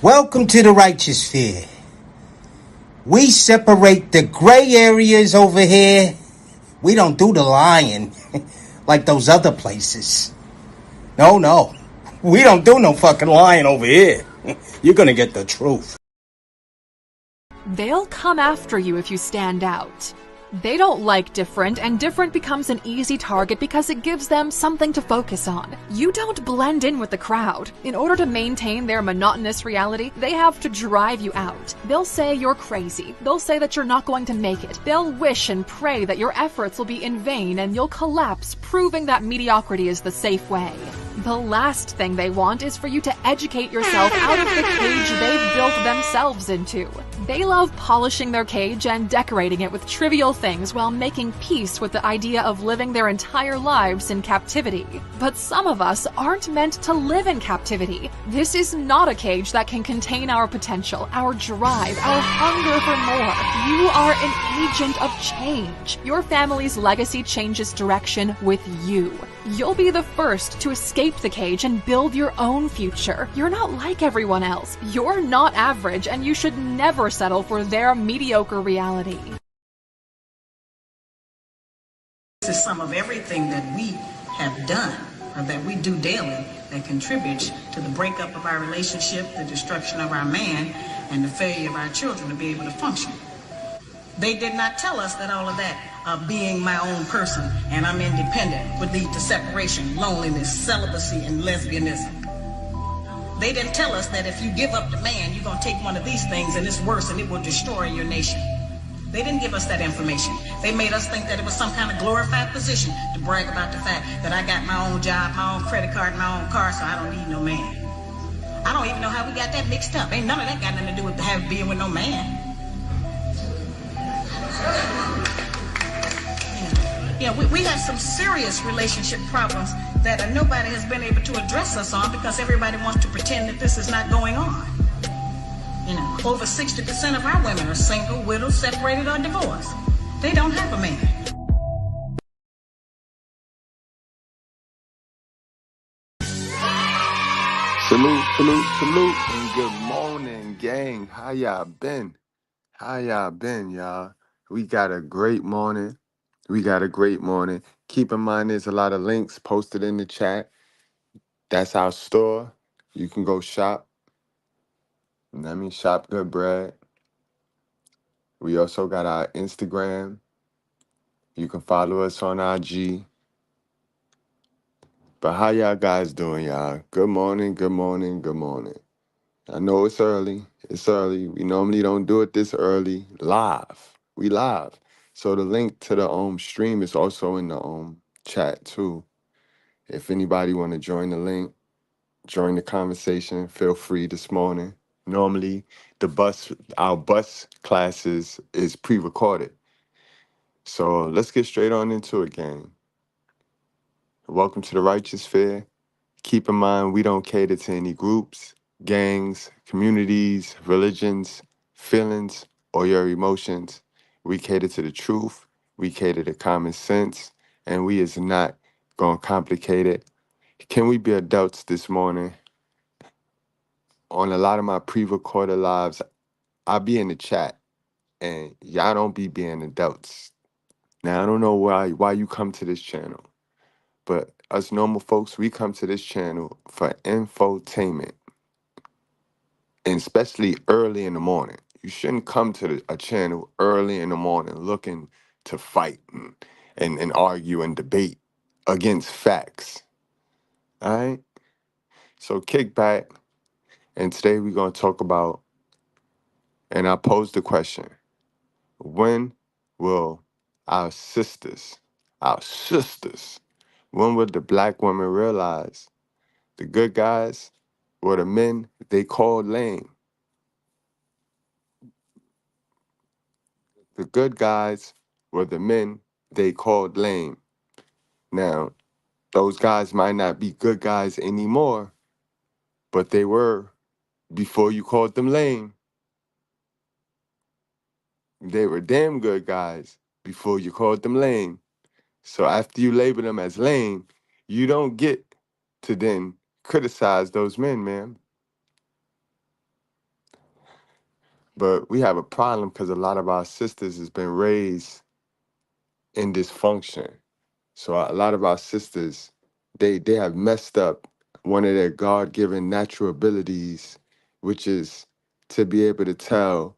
Welcome to the righteous sphere. We separate the gray areas over here. We don't do the lying like those other places. No. We don't do no fucking lying over here. You're gonna get the truth. They'll come after you if you stand out. They don't like different, and different becomes an easy target because it gives them something to focus on. You don't blend in with the crowd. In order to maintain their monotonous reality, they have to drive you out. They'll say you're crazy. They'll say that you're not going to make it. They'll wish and pray that your efforts will be in vain and you'll collapse, proving that mediocrity is the safe way. The last thing they want is for you to educate yourself out of the cage they've built themselves into. They love polishing their cage and decorating it with trivial things while making peace with the idea of living their entire lives in captivity. But some of us aren't meant to live in captivity. This is not a cage that can contain our potential, our drive, our hunger for more. You are an agent of change. Your family's legacy changes direction with you. You'll be the first to escape the cage and build your own future. You're not like everyone else. You're not average, and you should never settle for their mediocre reality. This is some of everything that we have done or that we do daily that contributes to the breakup of our relationship, the destruction of our man, and the failure of our children to be able to function. They did not tell us that all of that being my own person and I'm independent would lead to separation, loneliness, celibacy, and lesbianism. They didn't tell us that if you give up the man, you're going to take one of these things and it's worse and it will destroy your nation. They didn't give us that information. They made us think that it was some kind of glorified position to brag about the fact that I got my own job, my own credit card, my own car, so I don't need no man. I don't even know how we got that mixed up. Ain't none of that got nothing to do with being with no man. Yeah, we have some serious relationship problems that nobody has been able to address us on because everybody wants to pretend that this is not going on. You know, over 60% of our women are single, widowed, separated, or divorced. They don't have a man. Salute, and good morning, gang. How y'all been? Y'all? We got a great morning. Keep in mind, there's a lot of links posted in the chat. That's our store. You can go shop. Shop Good Bread. We also got our Instagram. You can follow us on IG. But how y'all guys doing, y'all? Good morning. I know it's early. We normally don't do it this early. We live. So the link to the stream is also in the chat too. If anybody want to join the link, join the conversation, feel free this morning. Normally our bus classes is pre-recorded. So let's get straight on into it, gang. Welcome to the Righteous Fair. Keep in mind, we don't cater to any groups, gangs, communities, religions, feelings, or your emotions. We cater to the truth. We cater to common sense. And we is not going to complicate it. Can we be adults this morning? On a lot of my pre-recorded lives, I be in the chat. And y'all don't be being adults. Now, I don't know why you come to this channel. But us normal folks, we come to this channel for infotainment. And especially early in the morning. You shouldn't come to a channel early in the morning looking to fight and argue and debate against facts. All right? So kick back, and today we're going to talk about, and I posed the question, when will our sisters, when will the black women realize the good guys were the men they called lame? The good guys were the men they called lame. Now, those guys might not be good guys anymore, but they were before you called them lame. They were damn good guys before you called them lame. So after you label them as lame, you don't get to then criticize those men, man. But we have a problem because a lot of our sisters has been raised in dysfunction. So a lot of our sisters, they have messed up one of their God-given natural abilities, which is to be able to tell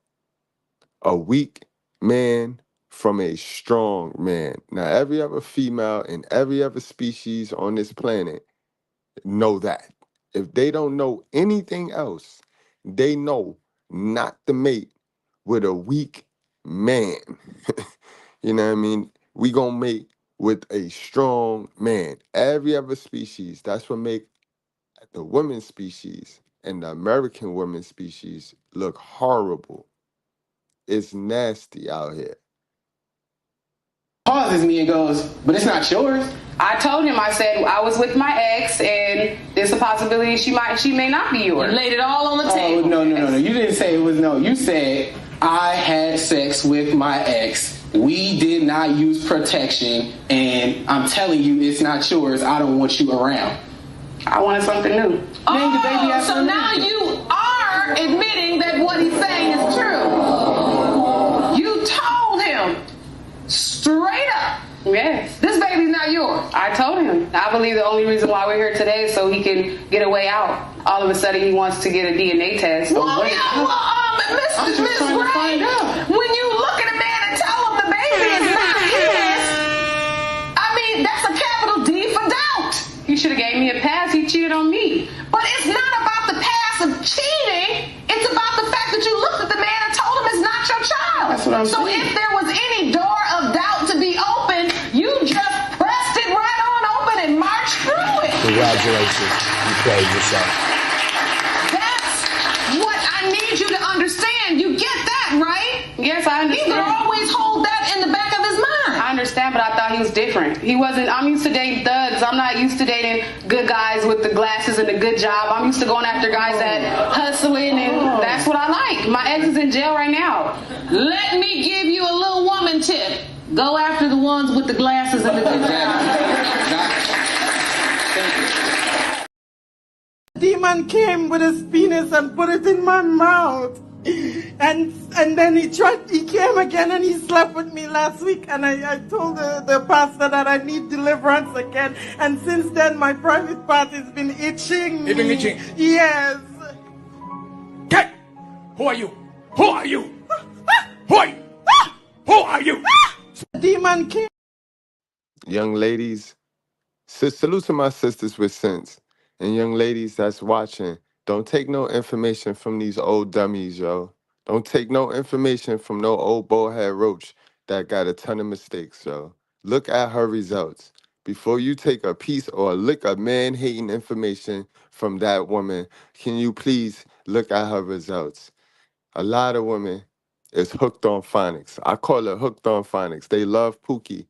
a weak man from a strong man. Now, every other female in every other species on this planet know that. If they don't know anything else, they know not to mate with a weak man. You know what I mean? We gonna mate with a strong man. Every other species, that's what make the women species and the American women species look horrible. It's nasty out here. Pauses me and goes, but it's not yours. I told him, I said, I was with my ex, and there's a possibility she may not be yours. You laid it all on the table. No. You didn't say it was no. You said, I had sex with my ex. We did not use protection, and I'm telling you, it's not yours. I don't want you around. I wanted something new. Name the baby after so now you are admitting that what he's saying is true. You told him straight up. Yes. This baby's not yours. I told him. I believe the only reason why we're here today is so he can get a way out. All of a sudden, he wants to get a DNA test. Well, Miss Gray, when you look at a man and tell him the baby is not his, I mean, that's a capital D for doubt. He should have gave me a pass. He cheated on me. But it's not about the pass of cheating. It's about the fact that you looked at the man and told him it's not your child. That's what I'm saying. So if there was any door of doubt to be open, you just pressed it right on open and marched through it. Congratulations. You played yourself. That's what I need you to understand. You get that, right? Yes, I understand. He would always hold that in the back of his mind. I understand, but I thought he was different. He wasn't. I'm used to dating thugs. I'm not used to dating good guys with the glasses and the good job. I'm used to going after guys that hustling, and that's what I like. My ex is in jail right now. Let me give you a little woman tip. Go after the ones with the glasses and the good job. Demon came with his penis and put it in my mouth. And then he came again and he slept with me last week, and I told the pastor that I need deliverance again, and since then my private part has been itching. It's been itching? Yes. Okay. Who are you? Who are you? Who are you? Who are you? Demon came. Young ladies, salute to my sisters with sense. And young ladies that's watching, don't take no information from these old dummies, yo. Don't take no information from no old bowhead roach that got a ton of mistakes, yo. Look at her results. Before you take a piece or a lick of man-hating information from that woman, can you please look at her results? A lot of women is hooked on phonics. I call it hooked on phonics. They love Pookie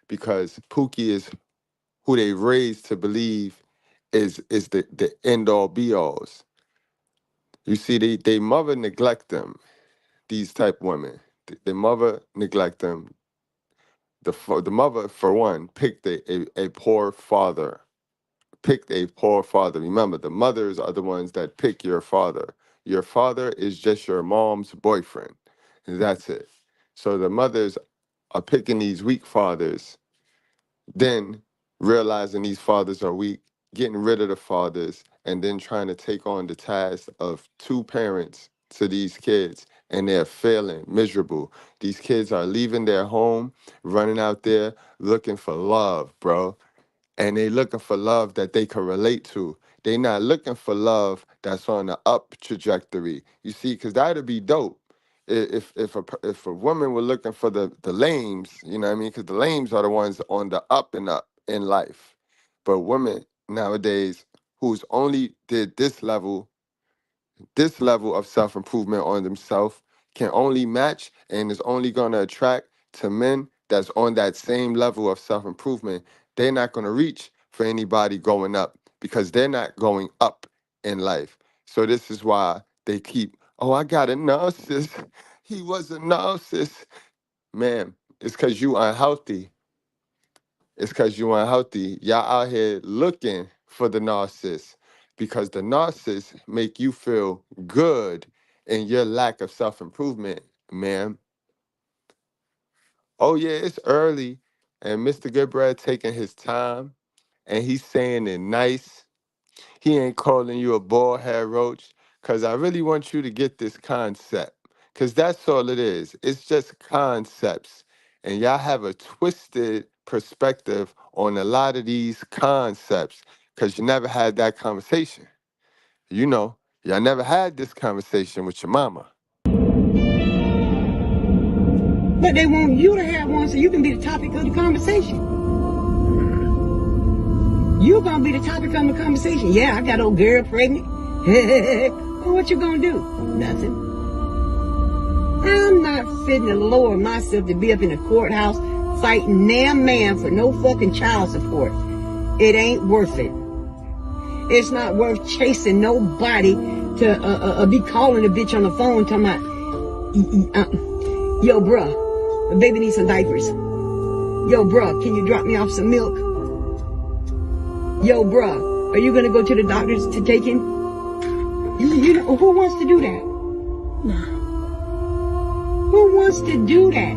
because Pookie is who they raised to believe is the end-all be-alls. You see, they mother neglect them, these type women. The mother neglect them. The mother, for one, picked a poor father. Picked a poor father. Remember, the mothers are the ones that pick your father. Your father is just your mom's boyfriend. And that's it. So the mothers are picking these weak fathers, then realizing these fathers are weak, getting rid of the fathers, and then trying to take on the task of two parents to these kids, and they're failing, miserable. These kids are leaving their home, running out there looking for love, bro. And they looking for love that they can relate to. They not looking for love that's on the up trajectory. You see, because that'd be dope. If a woman were looking for the lames, you know what I mean? Because the lames are the ones on the up and up in life. But women nowadays who's only did this level of self-improvement on themselves can only match and is only going to attract to men that's on that same level of self-improvement. They're not going to reach for anybody going up because they're not going up in life. So this is why they keep, oh, I got a narcissist. He was a narcissist. Man, it's because you unhealthy. It's because you unhealthy. Y'all out here looking for the narcissist because the narcissist make you feel good in your lack of self-improvement, ma'am. Oh yeah, it's early, and Mr. Goodbread taking his time, and he's saying it nice. He ain't calling you a bald head roach, because I really want you to get this concept, because that's all it is. It's just concepts, and y'all have a twisted perspective on a lot of these concepts, because you never had that conversation. You know, y'all never had this conversation with your mama. But they want you to have one so you can be the topic of the conversation. You're going to be the topic of the conversation. Yeah, I got old girl pregnant. Well, what you going to do? Nothing. I'm not fitting to lower myself to be up in the courthouse fighting damn man for no fucking child support. It ain't worth it. It's not worth chasing nobody to be calling a bitch on the phone talking about, yo, bruh, the baby needs some diapers. Yo, bruh, can you drop me off some milk? Yo, bruh, are you going to go to the doctors to take him? You know, who wants to do that? No. Who wants to do that?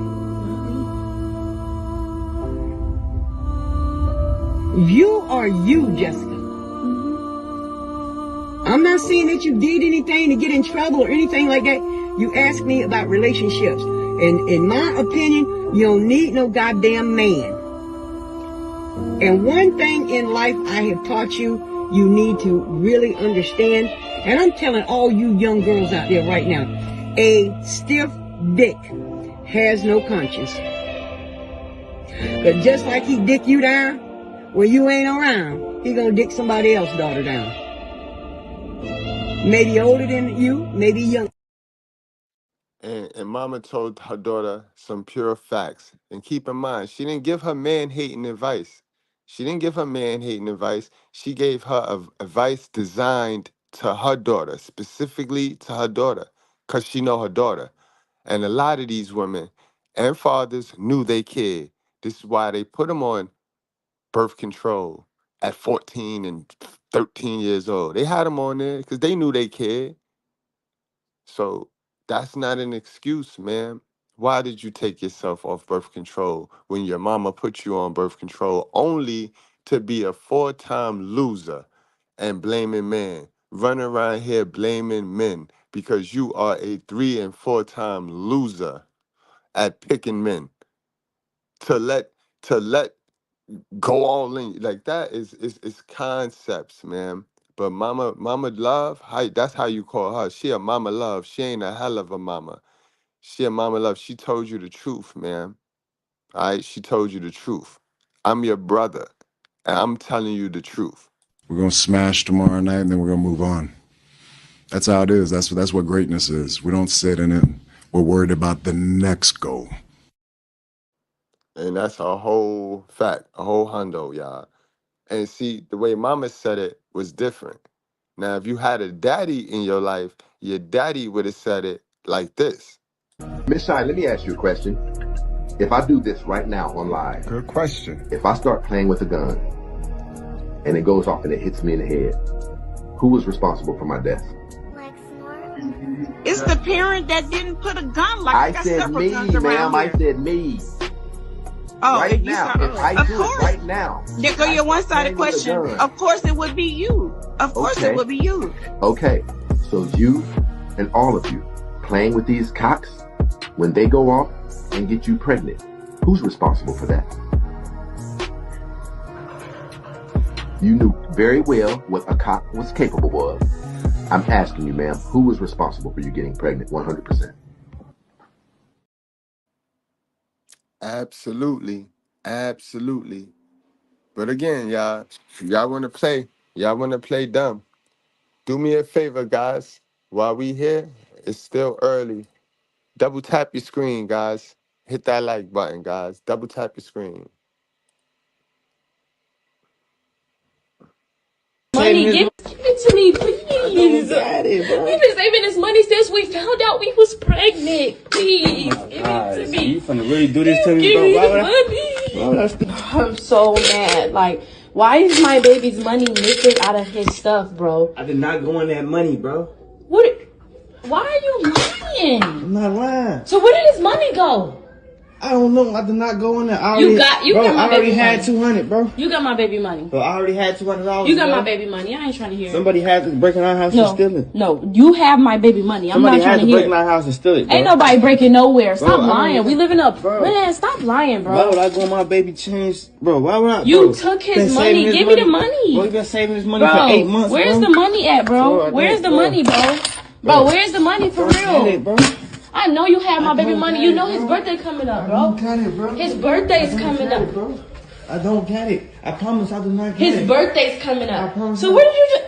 You are you, Jessica. I'm not saying that you did anything to get in trouble or anything like that. You asked me about relationships. And in my opinion, you don't need no goddamn man. And one thing in life I have taught you, you need to really understand. And I'm telling all you young girls out there right now, a stiff dick has no conscience. But just like he dick you down, when you ain't around, he gonna dick somebody else's daughter down. Maybe older than you, maybe younger. And mama told her daughter some pure facts. And keep in mind, she didn't give her man-hating advice. She didn't give her man-hating advice. She gave her advice designed to her daughter, specifically to her daughter, because she know her daughter. And a lot of these women and fathers knew they kid. This is why they put them on birth control at 14 and 13 years old. They had them on there because they knew they kid. So that's not an excuse, man. Why did you take yourself off birth control when your mama put you on birth control only to be a 4-time loser and blaming men? Running around here blaming men because you are a 3- and 4-time loser at picking men. To let go all in like that is concepts, man. But mama love, that's how you call her. She a mama love. She ain't a hell of a mama. She a mama love. She told you the truth, man. All right, she told you the truth. I'm your brother, and I'm telling you the truth. We're gonna smash tomorrow night, and then we're gonna move on. That's how it is. That's what greatness is. We don't sit in it. We're worried about the next goal. And that's a whole fact, a whole hundo, y'all. And see, the way mama said it was different. Now, if you had a daddy in your life, your daddy would have said it like this. Miss Shine, let me ask you a question. If I do this right now on live. Good question. If I start playing with a gun and it goes off and it hits me in the head, who was responsible for my death? It's the parent that didn't put a gun like I said me, ma'am. I said me. Oh, right now. If I do it right now. There go your one-sided question. Of course it would be you. Of course it would be you. Okay. So you and all of you playing with these cocks, when they go off and get you pregnant, who's responsible for that? You knew very well what a cock was capable of. I'm asking you, ma'am, who was responsible for you getting pregnant 100%? Absolutely. Absolutely. But again, y'all want to play dumb. Do me a favor, guys. While we here, it's still early. Double tap your screen, guys. Hit that like button, guys. Double tap your screen. Money, give it to me, please. We've been saving this money since we found out we was pregnant. Please, give it to me. You finna really do this to me, Give bro? me the money. I'm so mad. Like, why is my baby's money missing out of his stuff, bro? I did not go on that money, bro. What? Why are you lying? I'm not lying. So where did his money go? I don't know. I did not go in there. You got my I already baby had money. 200, bro. You got my baby money. Bro, I already had $200. You got my baby money. I ain't trying to hear it. Somebody had to break in our house and steal it. No, you have my baby money. I'm not trying to hear it. Somebody had to break in our house and steal it, bro. Ain't nobody breaking nowhere. Stop Bro, lying. We living up. Man, stop lying, bro. Why would I go on my baby change? Bro, why would I? You took his money. Give me the money. Bro, you been saving his money for 8 months, where's bro. the money at, bro? Where's the money, bro? Bro, where's the money for real? I know you have my baby money. You know his birthday coming up, bro. I don't got it, bro. His birthday's coming up. Bro. I don't get it. I promise I do not get it. His birthday's coming up. I promise. So where did you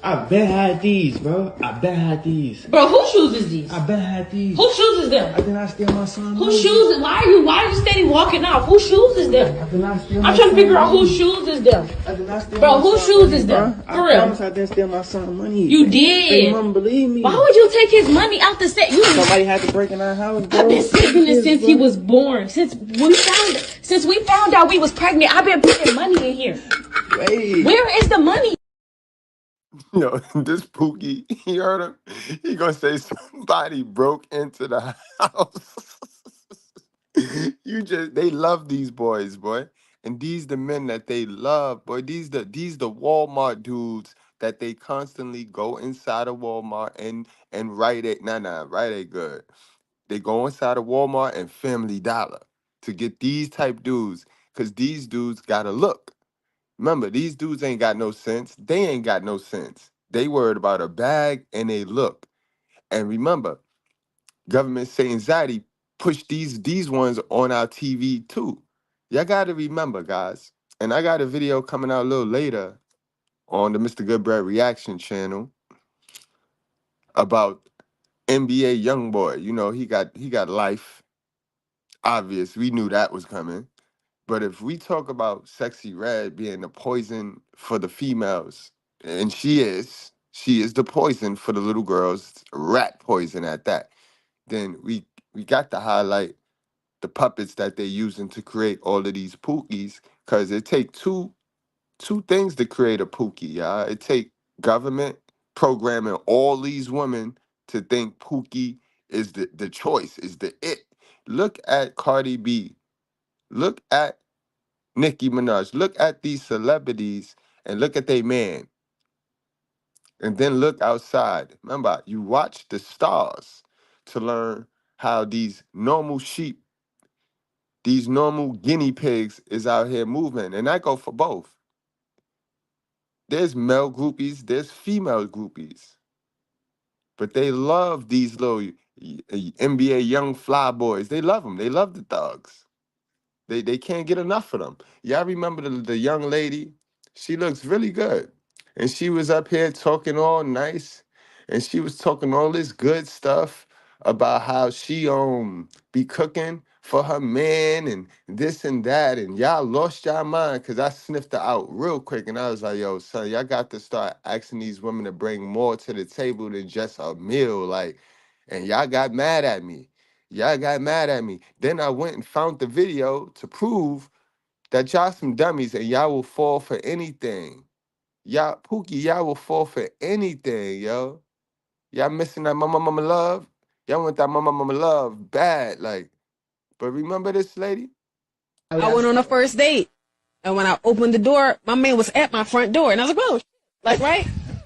I bet I had these, bro. I bet I had these. Bro, whose shoes is these? I bet I had these. Whose shoes is them? I did not steal my son. Whose shoes? Why are you steady walking off? Whose shoes is them? I did not steal I'm trying to figure out whose shoes is them. I did not steal Bro, my whose son shoes money, is them? bro. For I real. promise I didn't steal my son money. You did. They mom believe me. Why would you take his money out the set? Somebody had to break in our house, bro. I've been saving it since he was born. Since we found out we was pregnant, I've been putting money in here. Wait. Where is the money? Yo, this Pookie, you heard him? He gonna say somebody broke into the house. They love these boys, boy. And these the men that they love, boy. These the Walmart dudes that they constantly go inside of Walmart and Rite Aid. Rite Aid good. They go inside of Walmart and Family Dollar to get these type dudes, because these dudes gotta look. Remember, these dudes ain't got no sense. They ain't got no sense. They worried about a bag and they look. And remember, government say anxiety push these ones on our TV too. Y'all got to remember, guys. And I got a video coming out a little later on the Mr. Goodbread Reaction channel about NBA Youngboy. You know, he got life. Obvious. We knew that was coming. But if we talk about Sexy Red being the poison for the females, and she is the poison for the little girls, rat poison at that, then we got to highlight the puppets that they're using to create all of these pookies, because it take two things to create a pookie, y'all. It take government programming all these women to think pookie is the choice, is the it. Look at Cardi B. Look at Nicki Minaj. Look at these celebrities and look at they man. And then look outside. Remember, you watch the stars to learn how these normal sheep, these normal guinea pigs is out here moving. And I go for both. There's male groupies, there's female groupies. But they love these little NBA young fly boys. They love them. They love the thugs. They can't get enough of them. Y'all remember the young lady? She looks really good. And she was up here talking all nice. And she was talking all this good stuff about how she be cooking for her man and this and that. And y'all lost y'all mind, because I sniffed her out real quick. And I was like, yo, son, y'all got to start asking these women to bring more to the table than just a meal. Like, and y'all got mad at me. Y'all got mad at me. Then I went and found the video to prove that y'all some dummies and y'all will fall for anything. Y'all, Pookie, y'all will fall for anything, yo. Y'all missing that mama love? Y'all want that mama love bad, like. But remember this lady? I went on a first date. And when I opened the door, my man was at my front door. And I was like, whoa, like, right?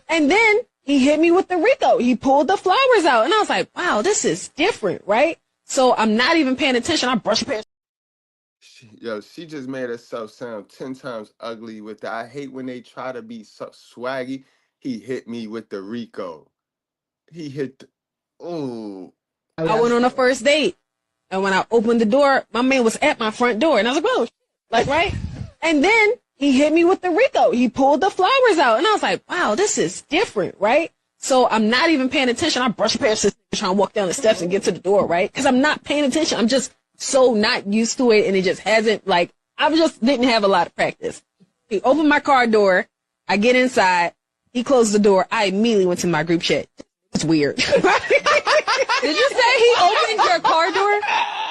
And then he hit me with the Rico. He pulled the flowers out. And I was like, wow, this is different, right? So I'm not even paying attention. I brush past. She just made herself sound 10 times ugly with that. I hate when they try to be so swaggy. He hit me with the Rico. He hit ooh. I went on a first date. And when I opened the door, my man was at my front door. And I was like, whoa, like, right? And then he hit me with the Rico. He pulled the flowers out. And I was like, wow, this is different, right? So I'm not even paying attention. I brush past this trying to walk down the steps and get to the door, right? Because I'm not paying attention. I'm just so not used to it. And it just hasn't, like, I just didn't have a lot of practice. He opened my car door. I get inside. He closed the door. I immediately went to my group chat. It's weird. Did you say he opened your car door?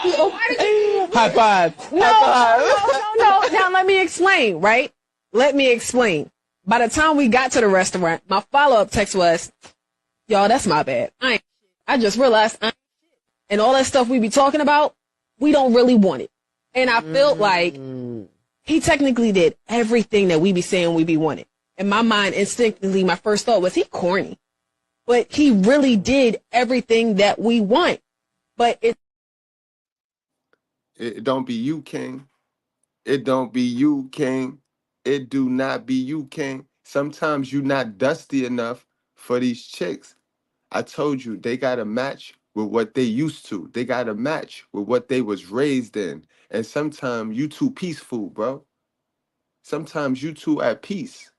He opened High five. No. Now let me explain, right? Let me explain. By the time we got to the restaurant, my follow-up text was, Y'all, that's my bad. I just realized and all that stuff we be talking about, we don't really want it. And I felt like he technically did everything that we be saying we be wanting. In my mind, instinctively, my first thought was he corny. But he really did everything that we want. But it don't be you, King. It don't be you, King. It do not be you, King. Sometimes you not dusty enough for these chicks. I told you, they got to match with what they used to. They got to match with what they was raised in. And sometimes you too peaceful, bro. Sometimes you too at peace.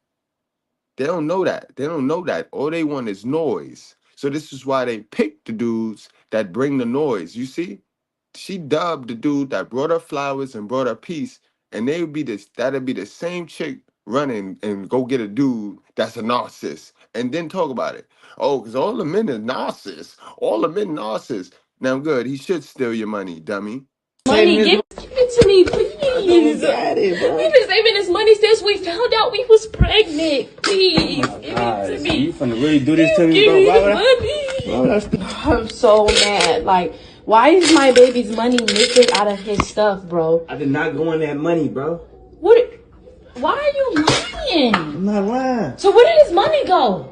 They don't know that. They don't know that. All they want is noise. So this is why they pick the dudes that bring the noise. You see? She dubbed the dude that brought her flowers and brought her peace, and that'd be the same chick running and go get a dude that's a narcissist and then talk about it. Oh, because all the men are narcissists. All the men narcissists. Now good, he should steal your money, dummy. Money, give it to me, please. We've been saving this money since we found out we was pregnant. Please, give it to me. You finna really do this to me, bro? I'm so mad. Like, why is my baby's money missing out of his stuff, bro? I did not go in that money, bro. What? Why are you lying? I'm not lying. So where did his money go?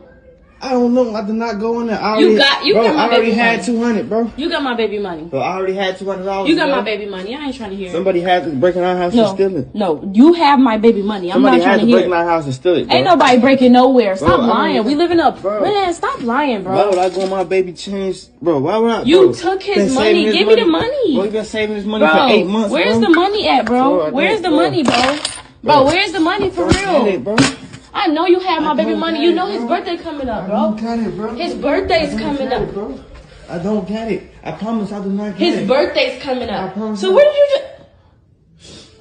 I don't know. I did not go in there. You got my baby money. I already had $200, bro. You got my baby money. So I already had $200. You got my baby money. I ain't trying to hear it. Somebody had to break in our house and steal it. No, you have my baby money. I'm not trying to hear it. Somebody had to break in our house and steal it, bro. Ain't nobody breaking nowhere. Stop lying. We living up. Man, stop lying, bro. Why would I go on my baby change? Bro, why would I? You took his money. Give me the money. Bro, you been saving his money for 8 months, where's the money at, bro? Where's the money, bro? Bro, where's the money for real? I know you have my baby money. You know his birthday coming up, bro. I don't get it, bro. His birthday's coming up, bro. I don't get it. I promise I do not get it. His birthday's coming up. I promise. So where did you just...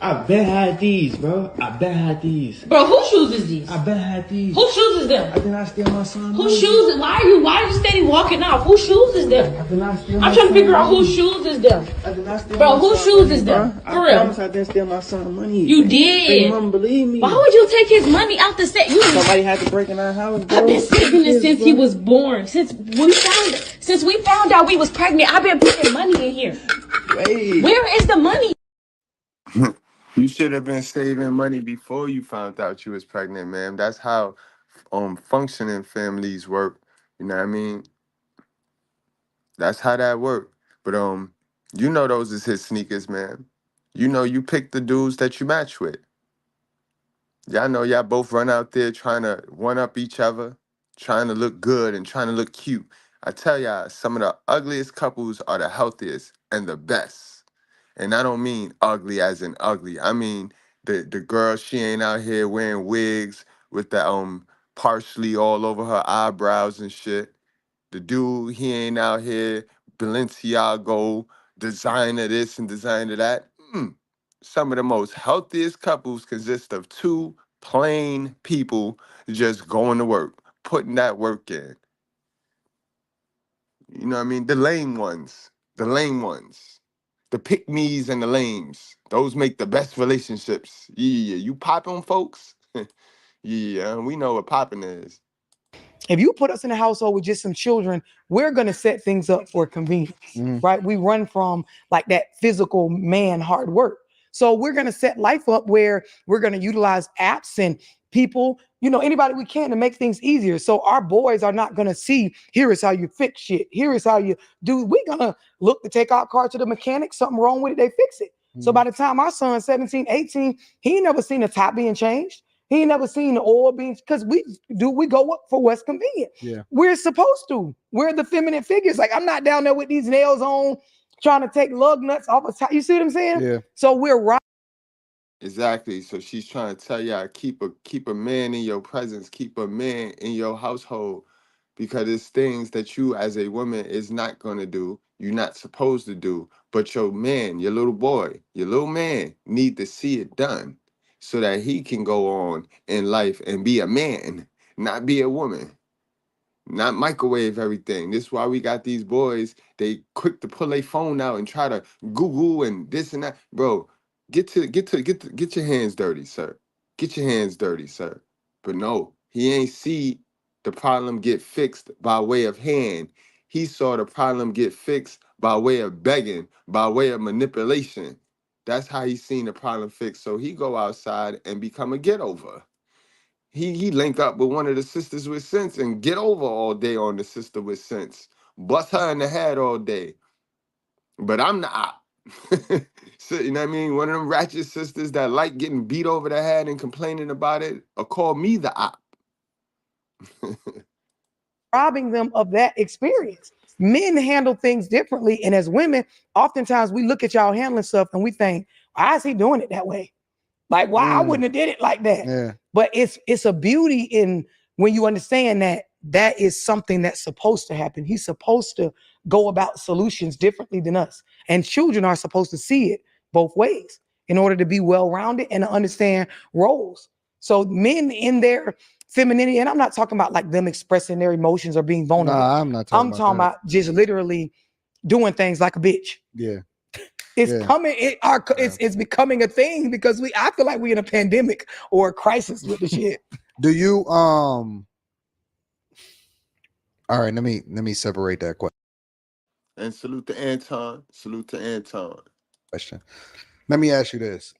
I bet I had these, bro. I bet I had these. Bro, whose shoes is these? I bet I had these. Whose shoes is them? I did not steal my son. Whose shoes? Why are you steady walking off? Whose shoes is them? I did not steal I'm trying to figure out whose shoes is them. I did not steal bro, whose shoes is them? For real. I promise I didn't steal my son's money. You did. They wouldn't believe me. Why would you take his money out the set? Somebody had to break in our house, bro. I've been saving it since he was born. Since we found out we was pregnant, I've been putting money in here. Wait. Where is the money? You should have been saving money before you found out you was pregnant, man. That's how functioning families work. You know what I mean? That's how that work. But you know those is his sneakers, man. You know you pick the dudes that you match with. Y'all know y'all both run out there trying to one up each other, trying to look good and trying to look cute. I tell y'all, some of the ugliest couples are the healthiest and the best. And I don't mean ugly as in ugly. I mean the girl, she ain't out here wearing wigs with the parsley all over her eyebrows and shit. The dude, he ain't out here Balenciaga, designer this and designer that. Some of the most healthiest couples consist of two plain people just going to work, putting that work in. You know what I mean? The lame ones. The pick-me's and the lames. Those make the best relationships. Yeah, you popping, folks? Yeah, we know what popping is. If you put us in a household with just some children, we're going to set things up for convenience, right? We run from like that physical man hard work. So we're going to set life up where we're going to utilize apps and people, anybody we can to make things easier. So our boys are not going to see, here is how you fix shit. Here is how you do. We're going to look to take our car to the mechanic. Something wrong with it, they fix it. So by the time our son's 17, 18, he ain't never seen a top being changed. He ain't never seen the oil being, because we go up for what's convenient. Yeah. We're supposed to. We're the feminine figures. Like, I'm not down there with these nails on, trying to take lug nuts off the top. You see what I'm saying? Yeah. So we're right. Exactly. So she's trying to tell y'all, keep a man in your presence, keep a man in your household, because it's things that you as a woman is not going to do, you're not supposed to do, but your man, your little boy, your little man need to see it done so that he can go on in life and be a man, not be a woman, not microwave everything. This is why we got these boys, they quick to pull their phone out and try to Google and this and that. Bro, get your hands dirty, sir. Get your hands dirty, sir. But no, he ain't see the problem get fixed by way of hand. He saw the problem get fixed by way of begging, by way of manipulation. That's how he seen the problem fixed. So he go outside and become a get over. He link up with one of the sisters with sense and get over all day on the sister with sense. Bust her in the head all day. But I'm the op. So, you know what I mean? One of them ratchet sisters that like getting beat over the head and complaining about it, or call me the op. Robbing them of that experience. Men handle things differently. And as women, oftentimes we look at y'all handling stuff and we think, why is he doing it that way? Like, why I wouldn't have did it like that. Yeah. But it's a beauty in when you understand that that is something that's supposed to happen. He's supposed to go about solutions differently than us. And children are supposed to see it both ways in order to be well-rounded and to understand roles. So men in their femininity, and I'm not talking about like them expressing their emotions or being vulnerable. Nah, I'm not talking about just literally doing things like a bitch. Yeah. It's coming. It's becoming a thing because I feel like we're in a pandemic or a crisis with the shit. Do you all right, let me separate that question. And salute to Anton. Salute to Anton. Question. Let me ask you this.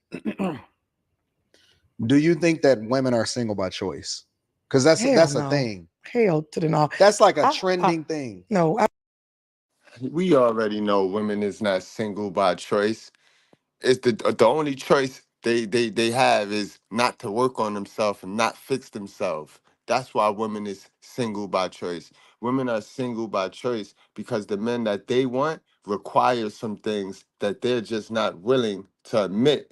Do you think that women are single by choice? Because that's a thing. Hell to the no. That's like a trending thing. No. We already know women is not single by choice. It's the only choice they have is not to work on themselves and not fix themselves. That's why women is single by choice. Women are single by choice because the men that they want require some things that they're just not willing to admit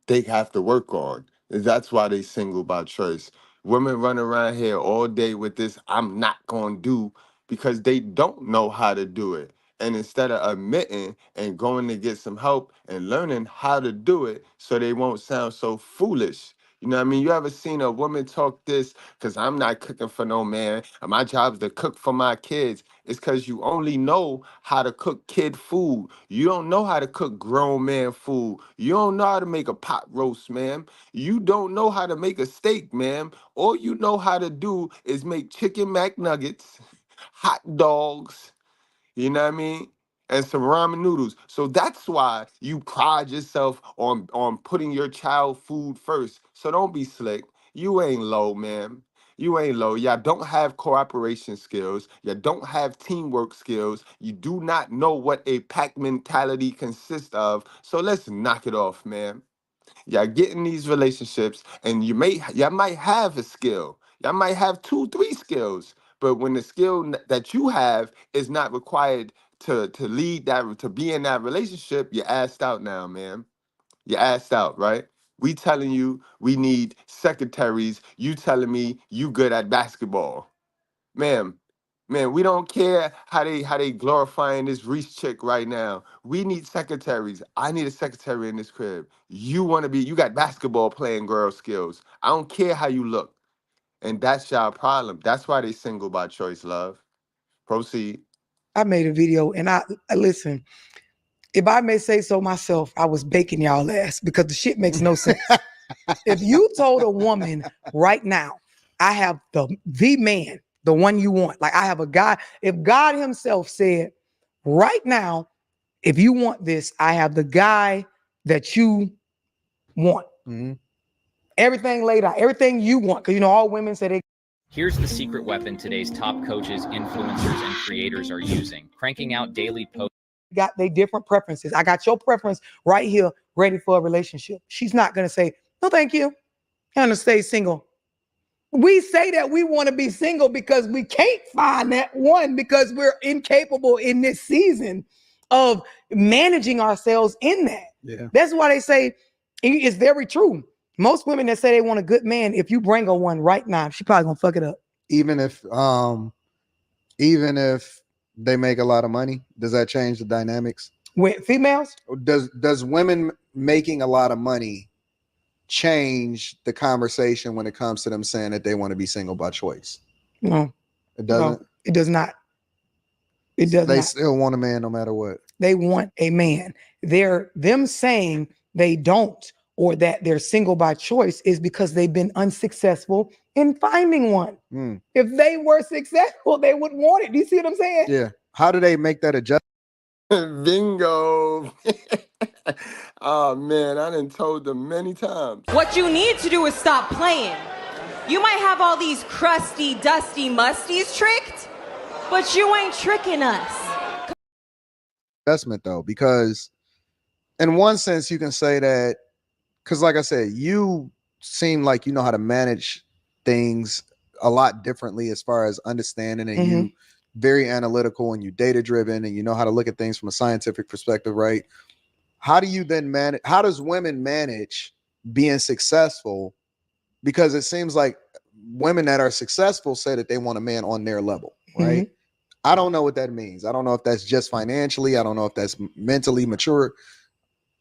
they have to work on. That's why they single by choice. Women run around here all day with this I'm not going to do because they don't know how to do it. And instead of admitting and going to get some help and learning how to do it so they won't sound so foolish. You know what I mean? You ever seen a woman talk this, because I'm not cooking for no man, and my job is to cook for my kids. It's because you only know how to cook kid food. You don't know how to cook grown man food. You don't know how to make a pot roast, ma'am. You don't know how to make a steak, ma'am. All you know how to do is make chicken McNuggets, hot dogs, you know what I mean? And some ramen noodles. So that's why you pride yourself on putting your child food first. So don't be slick. You ain't low, man. You ain't low. Y'all don't have cooperation skills. You don't have teamwork skills. You do not know what a pack mentality consists of. So let's knock it off, man. Y'all get in these relationships and y'all might have a skill. Y'all might have 2-3 skills. But when the skill that you have is not required to lead that, to be in that relationship, you're assed out now, man. You're assed out, right? We telling you we need secretaries. You telling me you good at basketball. Man, we don't care how they glorifying this Reese chick right now. We need secretaries. I need a secretary in this crib. You got basketball playing girl skills. I don't care how you look. And that's y'all problem. That's why they single by choice, love. Proceed. I made a video and I listen, if I may say so myself, I was baking y'all ass because the shit makes no sense. If you told a woman right now, I have the man, the one you want, like I have a guy, if God himself said right now, if you want this, I have the guy that you want. Mm-hmm. Everything laid out, everything you want. Because, all women say they. Here's the secret weapon today's top coaches, influencers, and creators are using. Cranking out daily posts. Got they different preferences. I got your preference right here, ready for a relationship. She's not going to say, no, thank you. I'm going to stay single. We say that we want to be single because we can't find that one because we're incapable in this season of managing ourselves in that. Yeah. That's why they say it's very true. Most women that say they want a good man, if you bring her one right now, she probably gonna fuck it up. Even if they make a lot of money, does that change the dynamics? With females? Does women making a lot of money change the conversation when it comes to them saying that they want to be single by choice? No. It doesn't? No, it does not. It does not. They still want a man no matter what. They want a man. Them saying they don't or that they're single by choice is because they've been unsuccessful in finding one. If they were successful, they would want it. Do you see what I'm saying? Yeah. How do they make that adjustment? Bingo. Oh man, I done told them many times. What you need to do is stop playing. You might have all these crusty, dusty musties tricked, but you ain't tricking us. Investment though, because in one sense you can say that, because like I said, you seem like you know how to manage things a lot differently as far as understanding, and you very analytical and you data driven and you know how to look at things from a scientific perspective, right? How do you then manage, how does women manage being successful? Because it seems like women that are successful say that they want a man on their level, right? I don't know what that means. I don't know if that's just financially. I don't know if that's mentally mature.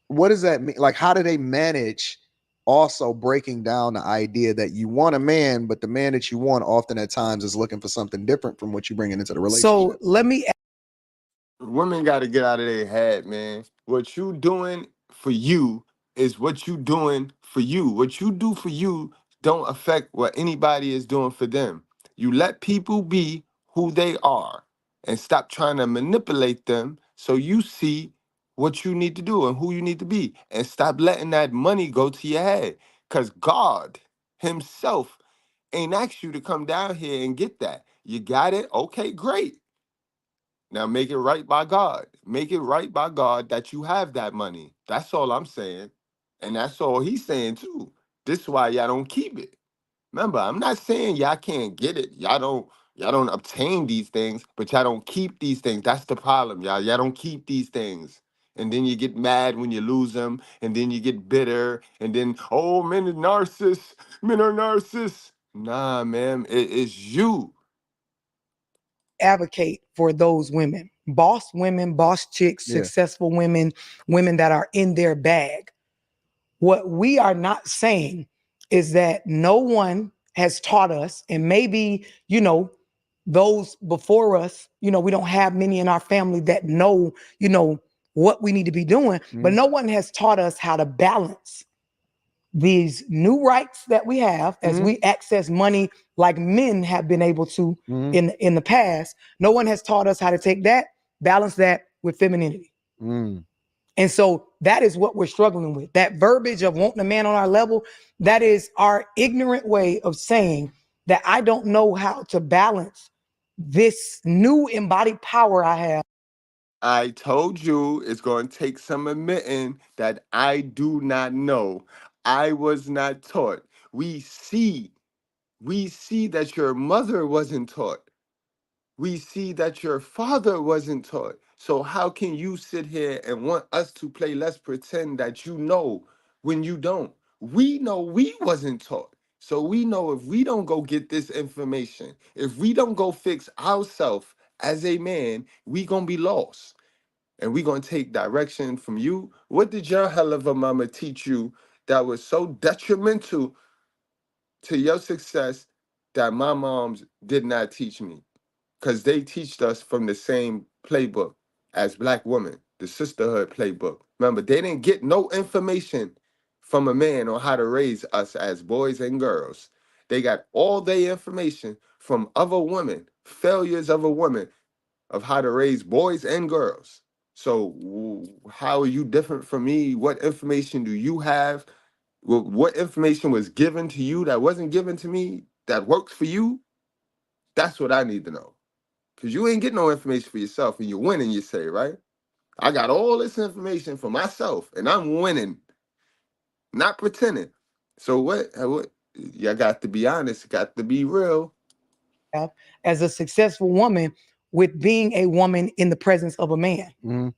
What does that mean? Like, how do they manage also breaking down the idea that you want a man, but the man that you want often at times is looking for something different from what you bring into the relationship? So let me. Women got to get out of their head, man. What you doing for you is what you doing for you. What you do for you don't affect what anybody is doing for them. You let people be who they are and stop trying to manipulate them so you see what you need to do and who you need to be, and stop letting that money go to your head, because God himself ain't asked you to come down here and get that. You got it? Okay, great. Now make it right by God. Make it right by God that you have that money. That's all I'm saying. And that's all he's saying too. This is why y'all don't keep it. Remember, I'm not saying y'all can't get it. Y'all don't obtain these things, but y'all don't keep these things. That's the problem, y'all. Y'all don't keep these things. And then you get mad when you lose them, and then you get bitter, and then, oh, men are narcissists. Men are narcissists. Nah, man, it's you. Advocate for those women, boss chicks, successful women, women that are in their bag. What we are not saying is that no one has taught us, and maybe, you know, those before us, you know, we don't have many in our family that know, you know, what we need to be doing, but no one has taught us how to balance these new rights that we have as we access money like men have been able to in the past. No one has taught us how to take that, balance that with femininity. And so that is what we're struggling with. That verbiage of wanting a man on our level, that is our ignorant way of saying that I don't know how to balance this new embodied power I have. I told you it's going to take some admitting that I do not know. I was not taught. We see that your mother wasn't taught. We see that your father wasn't taught. So how can you sit here and want us to play let's pretend that you know when you don't? We know we wasn't taught. So we know if we don't go get this information, if we don't go fix ourselves as a man, we gonna be lost. And we gonna take direction from you. What did your hell of a mama teach you that was so detrimental to your success that my moms did not teach me? Because they teach us from the same playbook as Black women, the sisterhood playbook. Remember, they didn't get no information from a man on how to raise us as boys and girls. They got all their information from other women, failures of a woman, of how to raise boys and girls. So how are you different from me? What information do you have? What information was given to you that wasn't given to me that works for you? That's what I need to know. Because you ain't getting no information for yourself and you're winning, you say, right? I got all this information for myself and I'm winning, not pretending. So what you got to be honest, got to be real. As a successful woman with being a woman in the presence of a man.